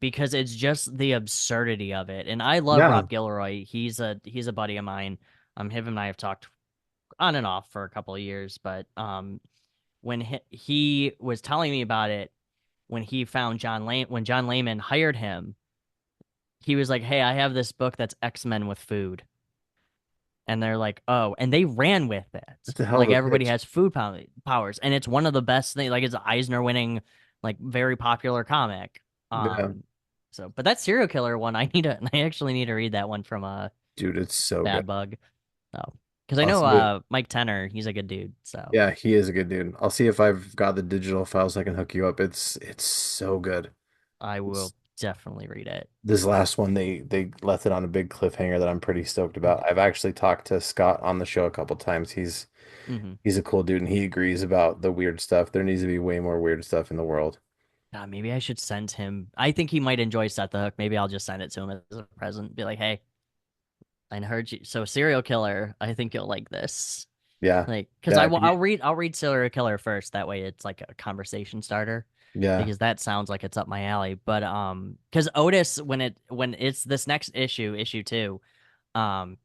S2: Because it's just the absurdity of it. And I love
S1: Yeah.
S2: Rob Gilroy. He's a buddy of mine. Him and I have talked on and off for a couple of years, but when he was telling me about it, when he found when John Layman hired him, he was like, "Hey, I have this book that's X-Men with food." And they're like, "Oh," and they ran with it.
S1: That's a hell of
S2: Like
S1: a
S2: everybody
S1: pitch.
S2: has food powers, and it's one of the best things. Like it's an Eisner winning, like very popular comic.
S1: Yeah.
S2: So, but that serial killer one, I actually need to read that one from
S1: Dude, it's so good.
S2: Bad Bug. Oh, because I
S1: I'll
S2: know
S1: see it.
S2: Mike Tenner, he's a good dude. So
S1: Yeah, he is a good dude. I'll see if I've got the digital files I can hook you up. It's so good.
S2: I
S1: It's,
S2: will definitely read it.
S1: this last one they left it on a big cliffhanger that I'm pretty stoked about. I've actually talked to Scott on the show a couple times.
S2: Mm-hmm.
S1: He's a cool dude and he agrees about the weird stuff. There needs to be way more weird stuff in the world.
S2: Maybe I should send him. I think he might enjoy Set the Hook. Maybe I'll just send it to him as a present. Be like, hey, I heard you. So serial killer. I think you'll like this.
S1: Yeah.
S2: Like, because
S1: Yeah.
S2: I'll read serial killer first. That way, it's like a conversation starter.
S1: Yeah.
S2: Because that sounds like it's up my alley. But because Otis, when it's this next issue, issue two, um,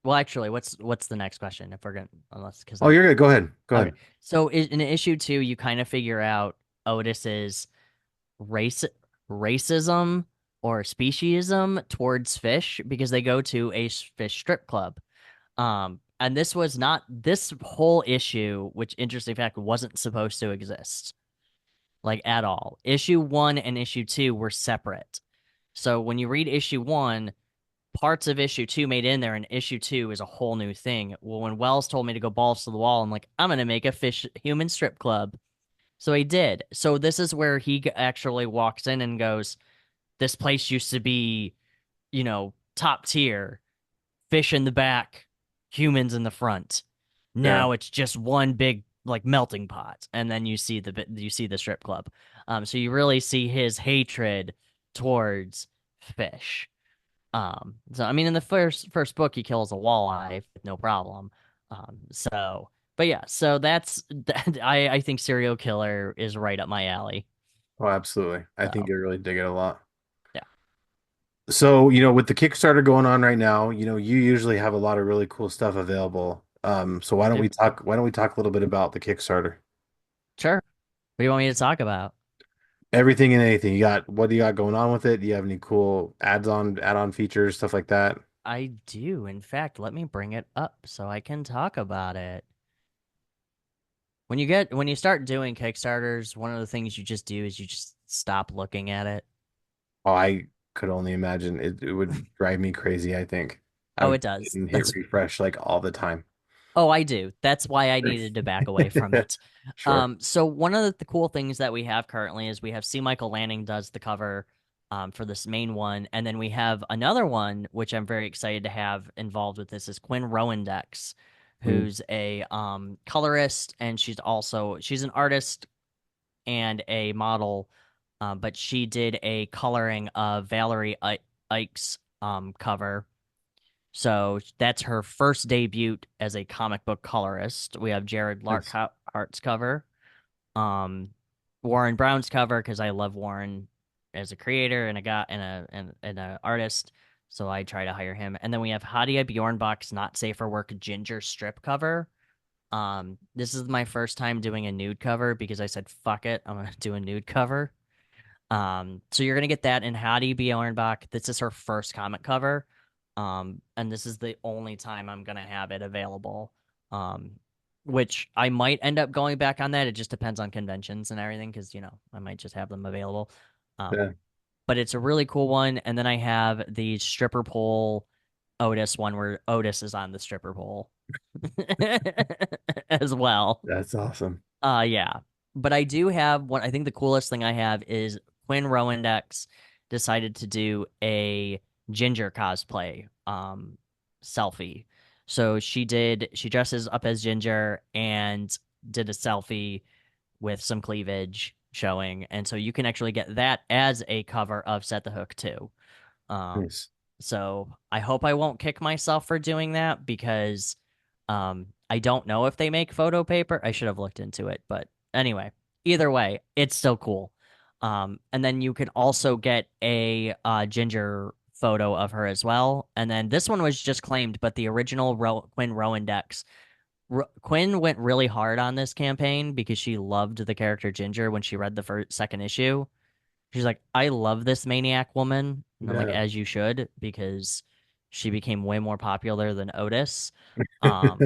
S2: Well, actually, what's the next question? If we're gonna, unless because
S1: Oh,
S2: I'm
S1: you're good. Go ahead. Go
S2: okay.
S1: ahead.
S2: So in issue two, you kind of figure out Otis's race racism or speciesism towards fish because they go to a fish strip club. And this was not this whole issue, which interesting fact wasn't supposed to exist like at all. Issue one and issue two were separate. So when you read issue one, parts of issue two made in there, and issue two is a whole new thing. Well, when Wells told me to go balls to the wall, I'm like, I'm gonna make a fish human strip club. So he did. So this is where he actually walks in and goes, "This place used to be, top tier, fish in the back, humans in the front.
S1: Yeah.
S2: Now it's just one big like melting pot." And then you see the strip club. So you really see his hatred towards fish. So I mean, in the first book, he kills a walleye with no problem. But yeah, so that's I think serial killer is right up my alley.
S1: Oh, absolutely. I think
S2: So
S1: you really dig it a lot.
S2: yeah,
S1: So, with the Kickstarter going on right now, you usually have a lot of really cool stuff available. So
S2: I do.
S1: why don't we talk a little bit about the Kickstarter?
S2: Sure. What do you want me to talk about?
S1: Everything and anything. What do you got going on with it? Do you have any cool add-on features, stuff like that?
S2: I do. In fact, let me bring it up so I can talk about it. When you start doing Kickstarters, one of the things you just do is you just stop looking at it.
S1: Oh, I could only imagine it would drive me crazy, I think. I
S2: Oh,
S1: would
S2: it does.
S1: hit refresh like all the time.
S2: Oh, I do. That's why I needed to back away from it.
S1: Sure.
S2: So one of the cool things that we have currently is we have C. Michael Lanning does the cover for this main one, and then we have another one which I'm very excited to have involved with this is Quinn Rowandex,
S1: Mm,
S2: who's a colorist, and she's an artist and a model, but she did a coloring of Valerie Ike's cover, so that's her first debut as a comic book colorist. We have Jared
S1: nice.
S2: Larkhart's cover, um, Warren Brown's cover because I love Warren as a creator and a guy and a artist. So I try to hire him. And then we have Hadia Bjornbach's Not Safe for Work Ginger strip cover. This is my first time doing a nude cover because I said fuck it, I'm gonna do a nude cover. So you're gonna get that in Hattie Bjornbach. This is her first comic cover. And this is the only time I'm gonna have it available. Um, which I might end up going back on that. It just depends on conventions and everything, because I might just have them available. Um,
S1: Yeah,
S2: but it's a really cool one. And then I have the stripper pole Otis one where Otis is on the stripper pole as well.
S1: that's awesome.
S2: Yeah. But I do have one. I think the coolest thing I have is Quinn Rowandex decided to do a Ginger cosplay selfie. So she dresses up as Ginger and did a selfie with some cleavage showing. And so you can actually get that as a cover of Set the Hook too. Um,
S1: Nice.
S2: so I hope I won't kick myself for doing that because I don't know if they make photo paper. I should have looked into it, but anyway, either way, it's still cool. And then you can also get a Ginger photo of her as well. And then this one was just claimed, but the original Quinn Rowandex. Quinn went really hard on this campaign because she loved the character Ginger when she read the second issue. She's like, I love this maniac woman. And I'm like,
S1: Yeah.
S2: as you should, because she became way more popular than Otis. Um,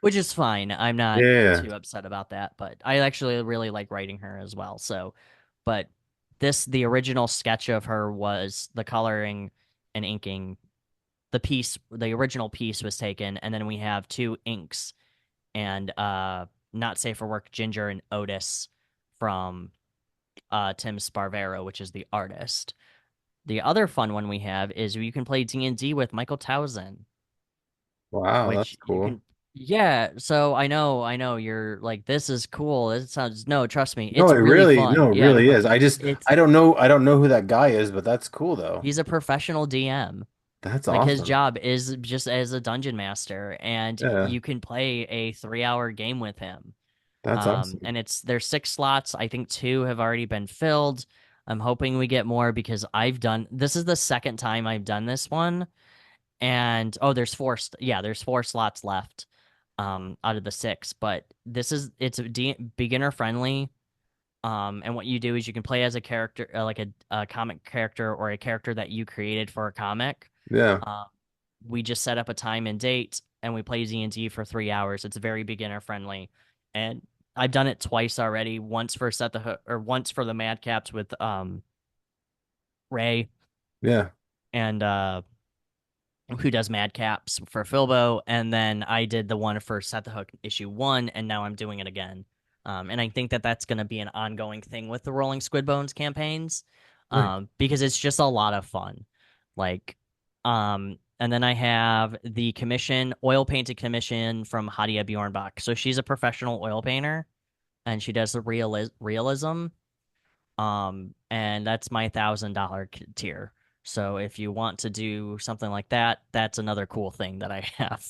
S2: which is fine. I'm not
S1: Yeah.
S2: too upset about that, but I actually really like writing her as well. So, but the original sketch of her was the coloring and inking. The original piece was taken, and then we have two inks and Not Safe for Work Ginger and Otis from Tim Sparvero, which is the artist. The other fun one we have is you can play D&D with Michael Towson,
S1: Wow,
S2: which
S1: that's
S2: you
S1: cool.
S2: can. Yeah, so I know you're like this is cool. It sounds no, trust me,
S1: No,
S2: it's really
S1: no,
S2: fun.
S1: it
S2: Yeah, no,
S1: really
S2: but
S1: is.
S2: it's
S1: I don't know who that guy is, but that's cool though.
S2: he's a professional DM.
S1: That's
S2: Like his
S1: awesome.
S2: job is just as a dungeon master, and
S1: Yeah,
S2: you can play a 3-hour game with him.
S1: that's awesome.
S2: And there's 6 slots. I think 2 have already been filled. I'm hoping we get more because this is the second time I've done this one, And oh, there's 4 slots left out of the 6, but it's beginner friendly. And what you do is you can play as a character, like a comic character or a character that you created for a comic.
S1: Yeah.
S2: Uh, we just set up a time and date, and we play Z&D for 3 hours. It's very beginner friendly, and I've done it twice already. Once for Set the Hook, or once for the Madcaps with Ray
S1: Yeah.
S2: and who does Madcaps for Filbo, and then I did the one for Set the Hook issue 1, and now I'm doing it again. And I think that that's going to be an ongoing thing with the Rolling Squid Bones campaigns,
S1: Nice.
S2: because it's just a lot of fun. Like, and then I have the oil painted commission from Hadia Bjornbach. So she's a professional oil painter, and she does the realism. And that's my $1,000 tier. So if you want to do something like that, that's another cool thing that I have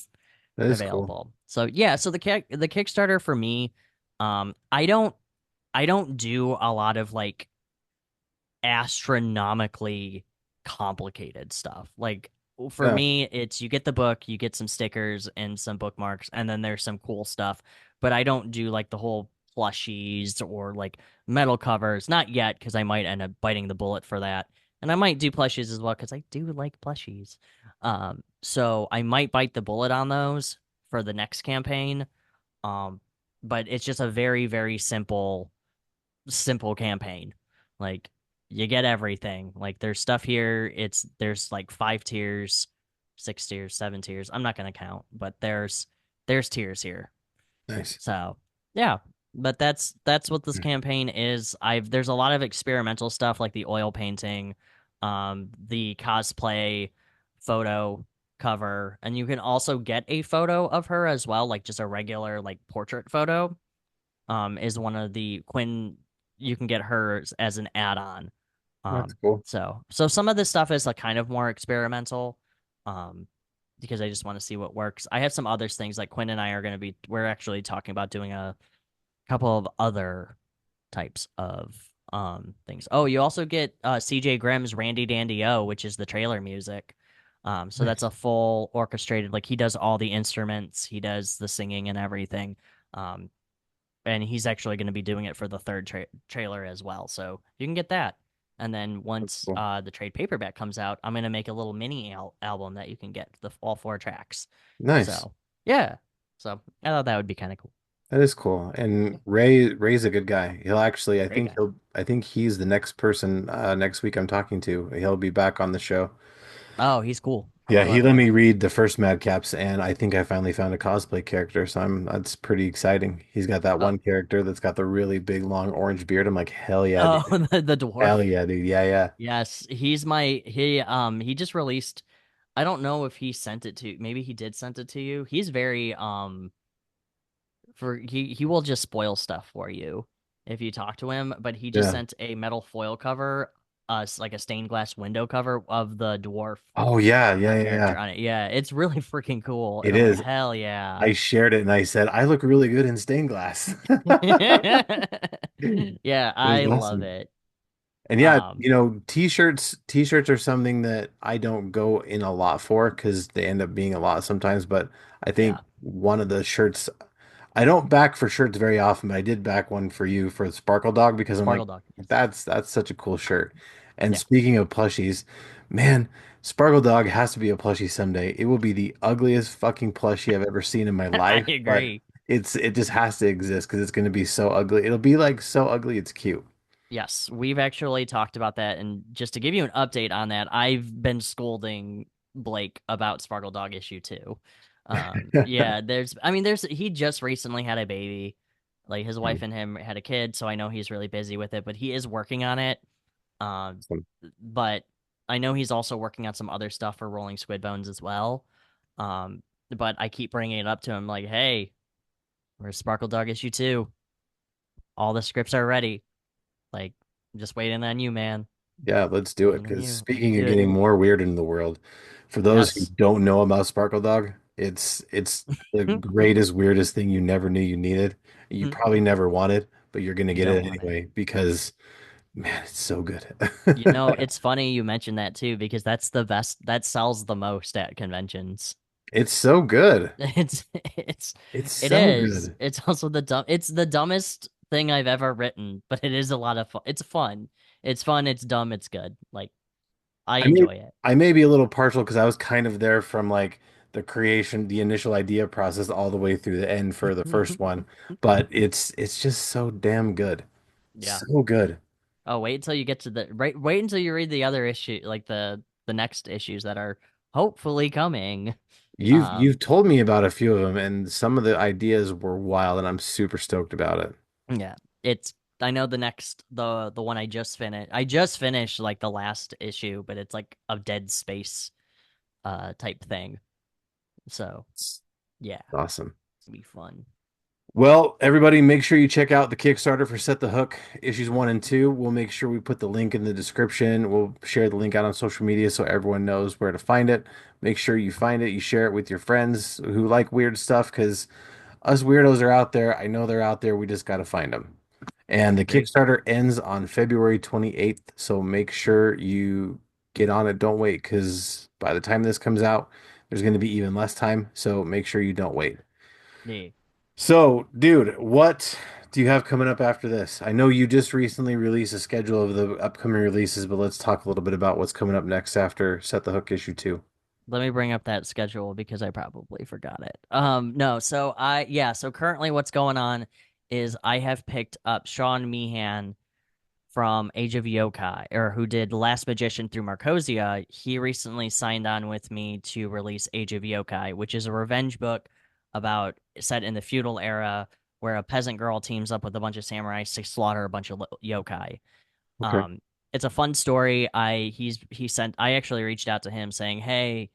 S1: That is cool.
S2: available. So yeah, so the Kickstarter for me, I don't do a lot of like astronomically complicated stuff. Like for
S1: Yeah.
S2: me, it's you get the book, you get some stickers and some bookmarks, and then there's some cool stuff. But I don't do like the whole plushies or like metal covers. Not yet, because I might end up biting the bullet for that. And I might do plushies as well because I do like plushies. So I might bite the bullet on those for the next campaign. Um, but it's just a very, very simple campaign. Like you get everything. Like there's stuff here. There's like 5 tiers, 6 tiers, 7 tiers. I'm not gonna count, but there's tiers here.
S1: Nice.
S2: So yeah, but that's what this
S1: Hmm.
S2: campaign is. There's a lot of experimental stuff like the oil painting, the cosplay photo cover, and you can also get a photo of her as well, like just a regular like portrait photo. Is one of the Quinn. You can get hers as an add-on.
S1: That's
S2: Um,
S1: cool.
S2: so some of this stuff is like kind of more experimental, um, because I just want to see what works. I have some other things like Quinn and I we're actually talking about doing a couple of other types of things. Oh, you also get CJ Grimm's Randy Dandy O, which is the trailer music. So that's
S1: Nice.
S2: a full orchestrated, like he does all the instruments, he does the singing and everything. Um, and he's actually going to be doing it for the third trailer as well. So you can get that. And then
S1: That's
S2: once
S1: cool.
S2: the trade paperback comes out, I'm going to make a little mini album that you can get all 4 tracks.
S1: Nice.
S2: So yeah, so I thought that would be kind of cool.
S1: That is cool.
S2: Yeah,
S1: And Ray's a good guy. He'll actually,
S2: great guy.
S1: I think he's the next person next week I'm talking to. He'll be back on the show.
S2: Oh, he's cool. I
S1: Yeah, he
S2: love
S1: let
S2: him.
S1: me read the first Madcaps, and I think I finally found a cosplay character, so that's pretty exciting. He's got that
S2: Uh,
S1: one character that's got the really big long orange beard. I'm like, hell yeah,
S2: oh,
S1: dude.
S2: the
S1: Hell
S2: dwarf.
S1: yeah, dude. Yeah, yeah.
S2: Yes, he just released. I don't know if he sent it to. Maybe he did send it to you. He's very he will just spoil stuff for you if you talk to him, but he just
S1: Yeah.
S2: sent a metal foil cover, like a stained glass window cover of the dwarf
S1: Oh yeah, yeah, yeah,
S2: character
S1: yeah.
S2: on it. Yeah, it's really freaking cool, and
S1: It
S2: I'm like,
S1: is.
S2: hell yeah.
S1: I shared it and I said, I look really good in stained glass.
S2: Yeah,
S1: It was
S2: I love
S1: awesome.
S2: it.
S1: And yeah,
S2: Um,
S1: t-shirts are something that I don't go in a lot for because they end up being a lot sometimes. But I think
S2: yeah,
S1: one of the shirts, I don't back for shirts very often, but I did back one for you for the Sparkle Dog because I'm like,
S2: Sparkle Dog. Yes.
S1: that's such a cool shirt. And
S2: Yeah,
S1: speaking of plushies, man, Sparkle Dog has to be a plushie someday. It will be the ugliest fucking plushie I've ever seen in my
S2: I
S1: life, but
S2: agree.
S1: it just has to exist because it's going to be so ugly. It'll be like so ugly it's cute.
S2: Yes, we've actually talked about that, and just to give you an update on that, I've been scolding Blake about Sparkle Dog issue 2. Yeah, he just recently had a baby. Like his wife and him had a kid, so I know he's really busy with it, but he is working on it. Um,
S1: Awesome.
S2: but I know he's also working on some other stuff for Rolling Squid Bones as well. But I keep bringing it up to him, like, hey, where's Sparkle Dog issue 2? All the scripts are ready. Like, I'm just waiting on you, man.
S1: Yeah, let's do it.
S2: Waiting on
S1: Because
S2: you. Let's
S1: speaking
S2: do
S1: of
S2: it.
S1: getting more weird in the world, for those who
S2: Yes.
S1: don't know about Sparkle Dog, it's the greatest, weirdest thing you never knew you needed. You
S2: You
S1: probably never wanted, but you're gonna get
S2: don't
S1: it
S2: want it.
S1: anyway because Man, it's so good.
S2: You know, it's funny you mentioned that too because that's the best that sells the most at conventions.
S1: It's so good.
S2: It's it's
S1: It's
S2: it
S1: so
S2: is.
S1: good.
S2: It's also it's the dumbest thing I've ever written, but it is a lot of fun. It's fun. It's fun, it's dumb, it's good. Like I
S1: I may
S2: enjoy it.
S1: I may be a little partial because I was kind of there from like the creation, the initial idea process all the way through the end for the first one, but it's just so damn good.
S2: Yeah.
S1: So good.
S2: Oh, wait until you get to the right. Wait until you read the other issue, like the next issues that are hopefully coming.
S1: You've told me about a few of them, and some of the ideas were wild, and I'm super stoked about it.
S2: Yeah, it's. I know the next the one I just finished. I just finished like the last issue, but it's like a dead space type thing. So
S1: It's
S2: yeah,
S1: awesome.
S2: it's gonna be fun.
S1: Well, everybody, make sure you check out the Kickstarter for Set the Hook issues 1 and 2. We'll make sure we put the link in the description. We'll share the link out on social media so everyone knows where to find it. Make sure you find it, you share it with your friends who like weird stuff because us weirdos are out there. I know they're out there. We just got to find them. And the
S2: Agree.
S1: Kickstarter ends on February 28th. So make sure you get on it. Don't wait because by the time this comes out, there's going to be even less time. So make sure you don't wait.
S2: Yeah.
S1: So, dude, what do you have coming up after this? I know you just recently released a schedule of the upcoming releases, but let's talk a little bit about what's coming up next after Set the Hook issue 2.
S2: Let me bring up that schedule because I probably forgot it. No, so so currently what's going on is I have picked up Sean Meehan from Age of Yokai, or who did Last Magician through Marcosia. He recently signed on with me to release Age of Yokai, which is a revenge book about set in the feudal era where a peasant girl teams up with a bunch of samurais to slaughter a bunch of yokai.
S1: Okay.
S2: Um, it's a fun story. I actually reached out to him saying, "Hey,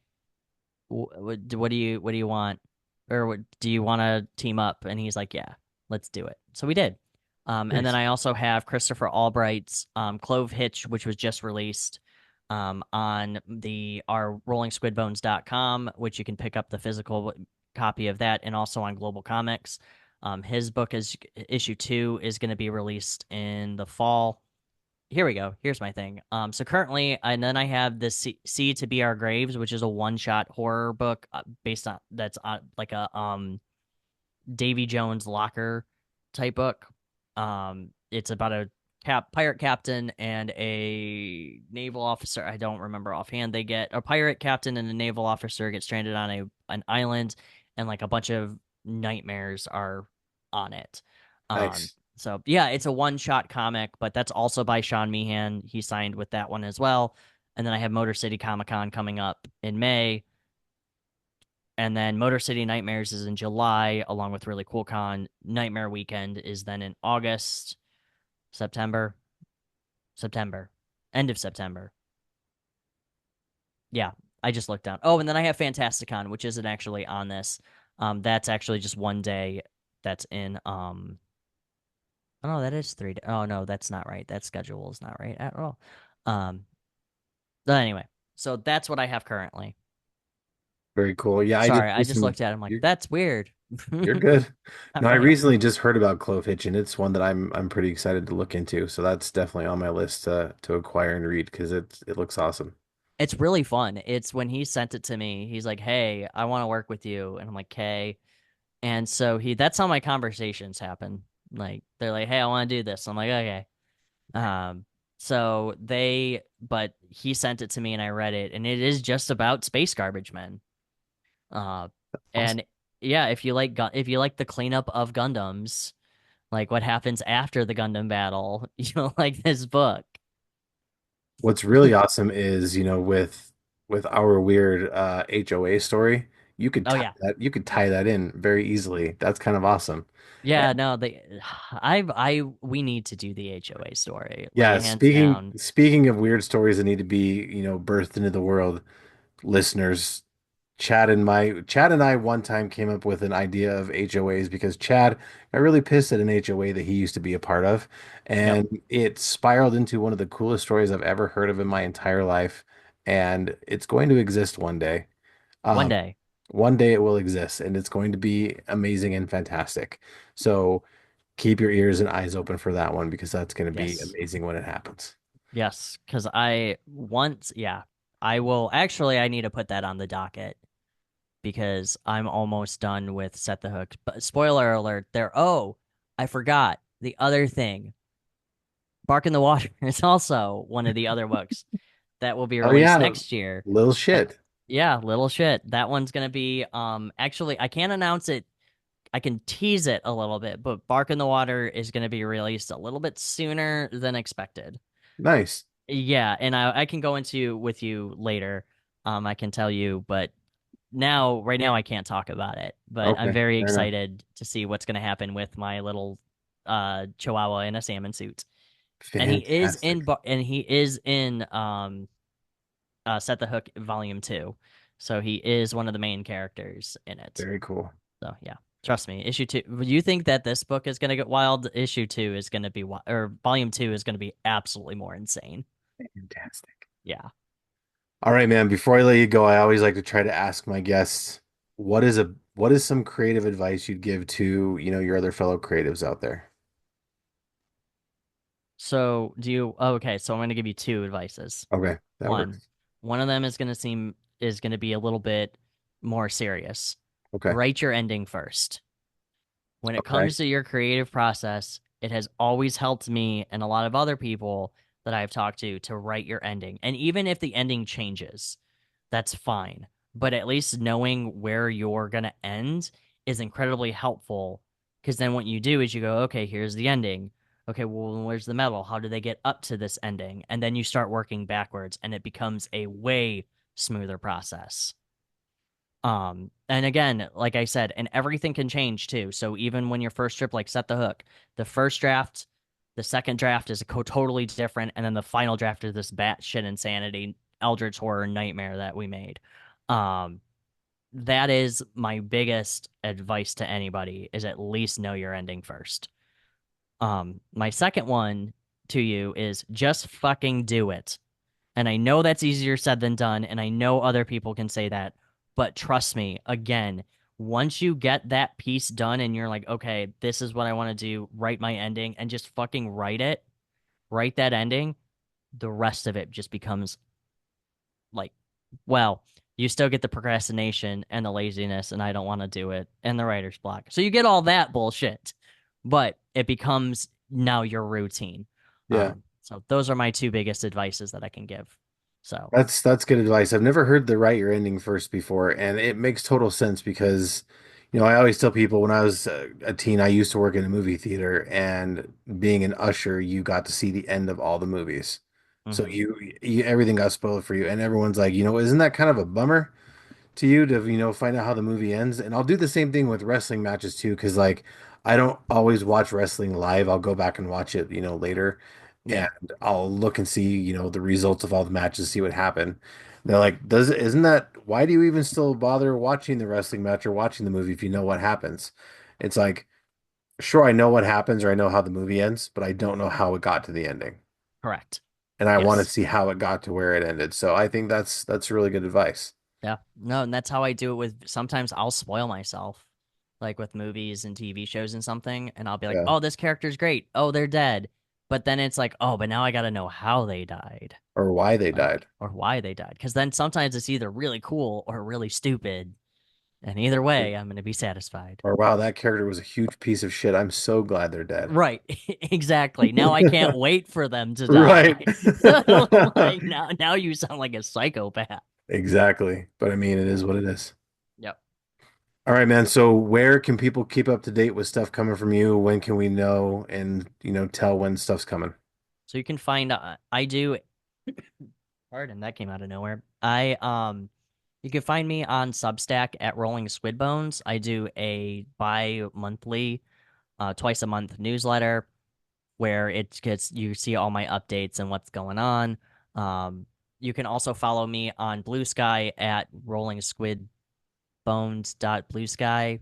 S2: what do you want, or what do you want to team up?" And he's like, "Yeah, let's do it." So we did. And then
S1: Nice.
S2: I also have Christopher Albright's Clove Hitch, which was just released on the our rollingsquidbones.com, which you can pick up the physical copy of that, and also on Global Comics. His book is issue 2 is going to be released in the fall. Here we go. Here's my thing. So currently, and then I have the Sea to Be Our Graves, which is a one-shot horror book based on that's like a Davy Jones locker type book. It's about a pirate captain and a naval officer. I don't remember offhand. They get a pirate captain and a naval officer get stranded on a an island, and like a bunch of nightmares are on it.
S1: Nice.
S2: So yeah, it's a one shot comic, but that's also by Sean Meehan. He signed with that one as well. And then I have Motor City Comic Con coming up in May, and then Motor City Nightmares is in July, along with Really Cool Con. Nightmare Weekend is then in August, September, September, end of September. Yeah, I just looked down. Oh, and then I have Fantasticon, which isn't actually on this. That's actually just one day. That's in Oh no, that is 3 days. Oh no, that's not right. That schedule is not right at all. Um, but anyway, so that's what I have currently.
S1: Very cool. Yeah, I just
S2: Sorry, I just
S1: recently
S2: looked at it. I'm like,
S1: you're
S2: that's weird.
S1: you're good.
S2: Not
S1: No, I
S2: right.
S1: recently just heard about Clove Hitch, and it's one that I'm pretty excited to look into. So that's definitely on my list to acquire and read because it looks awesome.
S2: It's really fun. It's when he sent it to me, he's like, "Hey, I want to work with you," and I'm like, "Okay." And so that's how my conversations happen. Like they're like, "Hey, I want to do this." I'm like, "Okay." Um, but he sent it to me and I read it, and it is just about space garbage men. Uh,
S1: Awesome.
S2: and yeah, if you like the cleanup of Gundams, like what happens after the Gundam battle, you'll like this book.
S1: What's really awesome is, with our weird HOA story,
S2: Oh yeah.
S1: you could tie that in very easily. That's kind of awesome.
S2: Yeah, no, we need to do the HOA story, like
S1: Yeah,
S2: hands down.
S1: speaking of weird stories that need to be, birthed into the world, listeners, Chad and I one time came up with an idea of HOAs because Chad got really pissed at an HOA that he used to be a part of,
S2: Yep.
S1: and it spiraled into one of the coolest stories I've ever heard of in my entire life, and it's going to exist one day.
S2: One
S1: Um,
S2: day.
S1: one day it will exist, and it's going to be amazing and fantastic. So keep your ears and eyes open for that one because that's going to be
S2: Yes.
S1: amazing when it happens.
S2: Yes, because I once, yeah, I will actually, I need to put that on the docket because I'm almost done with Set the Hook. But spoiler alert, I forgot the other thing. Bark in the Water is also one of the other books that will be
S1: Oh
S2: released
S1: yeah,
S2: next year.
S1: little
S2: And
S1: shit.
S2: yeah, little shit. That one's gonna be actually I can't announce it. I can tease it a little bit, but Bark in the Water is gonna be released a little bit sooner than expected.
S1: Nice.
S2: Yeah, and I can go into with you later. I can tell you, but right now I can't talk about it. But I'm
S1: Okay,
S2: very
S1: fair enough.
S2: excited to see what's gonna happen with my little Chihuahua in a salmon suit.
S1: Fantastic.
S2: And he is in Set the Hook Volume 2. So he is one of the main characters in it.
S1: Very cool.
S2: So yeah, trust me. Issue 2. You think that this book is gonna get wild? Issue 2 is gonna be or Volume 2 is gonna be absolutely more insane.
S1: Fantastic.
S2: Yeah.
S1: All right, man. Before I let you go, I always like to try to ask my guests, what is some creative advice you'd give to, your other fellow creatives out there?
S2: So do you? Oh, okay, so I'm gonna give you two advices.
S1: Okay, that
S2: One,
S1: works.
S2: one of them is gonna be a little bit more serious.
S1: Okay.
S2: Write your ending first. When it
S1: Okay.
S2: comes to your creative process, it has always helped me and a lot of other people that I've talked to write your ending. And even if the ending changes, that's fine. But at least knowing where you're going to end is incredibly helpful because then what you do is you go, okay, here's the ending. Okay, well, where's the metal? How do they get up to this ending? And then you start working backwards and it becomes a way smoother process. And again, like I said, and everything can change too. So even when your first trip, like Set the Hook, the first draft, the second draft is totally different, and then the final draft is this batshit insanity, Eldritch horror nightmare that we made. Um, that is my biggest advice to anybody: is at least know your ending first. My second one to you is just fucking do it. And I know that's easier said than done, and I know other people can say that, but trust me, again, once you get that piece done and you're like, okay, this is what I want to do, write my ending, and just fucking write that ending, the rest of it just becomes like, well, you still get the procrastination and the laziness, and I don't want to do it, and the writer's block. So you get all that bullshit, but it becomes now your routine.
S1: Yeah.
S2: So those are my two biggest advices that I can give. So,
S1: That's good advice. I've never heard the write your ending first before, and it makes total sense because, I always tell people when I was a teen, I used to work in a movie theater, and being an usher, you got to see the end of all the movies. So
S2: mhm.
S1: you everything got spoiled for you, and everyone's like, isn't that kind of a bummer to you to, find out how the movie ends? And I'll do the same thing with wrestling matches too, because like I don't always watch wrestling live. I'll go back and watch it, later, and
S2: Yeah,
S1: I'll look and see, the results of all the matches, see what happened. They're like, isn't that why do you even still bother watching the wrestling match or watching the movie if you know what happens? It's like, sure, I know what happens or I know how the movie ends, but I don't know how it got to the ending.
S2: correct.
S1: And I want to
S2: Yes.
S1: see how it got to where it ended. So I think that's really good advice.
S2: Yeah. No, and that's how I do it with sometimes I'll spoil myself, like with movies and TV shows and something, and I'll be like,
S1: Yeah.
S2: oh, this character's great. Oh, they're dead. But then it's like, oh, but now I got to know how they died,
S1: Or why they
S2: like,
S1: died.
S2: or why they died. Because then sometimes it's either really cool or really stupid. And either way, I'm going to be satisfied.
S1: Or wow, that character was a huge piece of shit. I'm so glad they're dead.
S2: Right. Exactly. Now I can't wait for them to
S1: Right.
S2: die. Like now you sound like a psychopath.
S1: Exactly. But I mean, it is
S2: Yeah.
S1: what it is.
S2: Yep.
S1: All right, man. So where can people keep up to date with stuff coming from you? When can we know and, tell when stuff's coming?
S2: So you can find I do pardon, that came out of nowhere. You can find me on Substack at Rolling Squid Bones. I do a bi-monthly, twice a month newsletter where it gets you see all my updates and what's going on. Um, you can also follow me on Blue Sky at Rolling Squid bones.bluesky.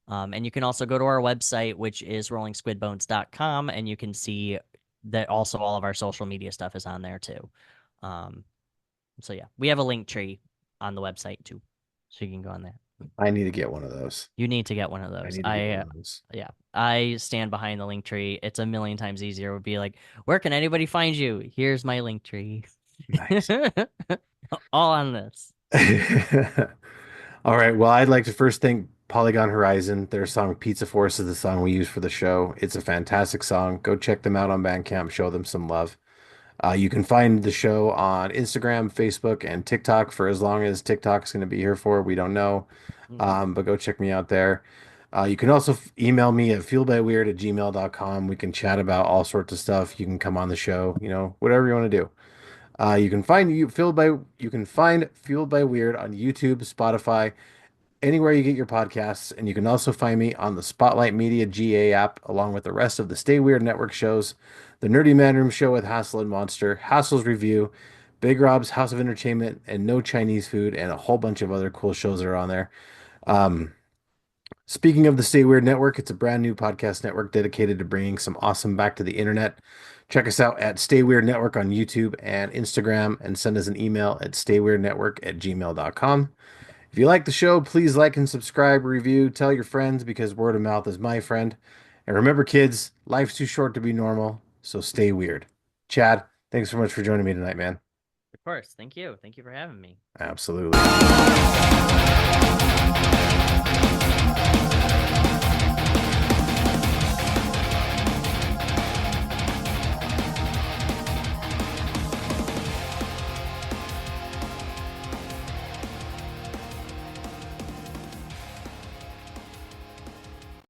S2: And you can also go to our website, which is rollingsquidbones.com, and you can see that also all of our social media stuff is on there too. Um, so yeah, we have a link tree on the website too, so you can go on there.
S1: I need to get one of those.
S2: You need to get one of
S1: I
S2: those.
S1: need to get one of those.
S2: Yeah, I stand behind the link tree. It's a million times easier. It would be like, where can anybody find you? Here's my link tree.
S1: Nice.
S2: All on this.
S1: All right. Well, I'd like to first thank Polygon Horizon. Their song Pizza Force is the song we use for the show. It's a fantastic song. Go check them out on Bandcamp. Show them some love. You can find the show on Instagram, Facebook, and TikTok for as long as TikTok's going to be here for. We don't know.
S2: Hmm.
S1: But go check me out there. You can also email me at feelbyweird@gmail.com. We can chat about all sorts of stuff. You can come on the show, whatever you want to do. You can find Fueled by Weird on YouTube, Spotify, anywhere you get your podcasts, and you can also find me on the Spotlight Media GA app, along with the rest of the Stay Weird Network shows, the Nerdy Man Room show with Hassel and Monster, Hassel's Review, Big Rob's House of Entertainment, and No Chinese Food, and a whole bunch of other cool shows that are on there. Um, Speaking of the Stay Weird Network, it's a brand new podcast network dedicated to bringing some awesome back to the internet. Check us out at Stay Weird Network on YouTube and Instagram, and send us an email at stayweirdnetwork@gmail.com. If you like the show, please like and subscribe, review, tell your friends because word of mouth is my friend. And remember, kids, life's too short to be normal, so stay weird. Chad, thanks so much for joining me tonight, man.
S2: Of course. Thank you. Thank you for having me.
S1: Absolutely.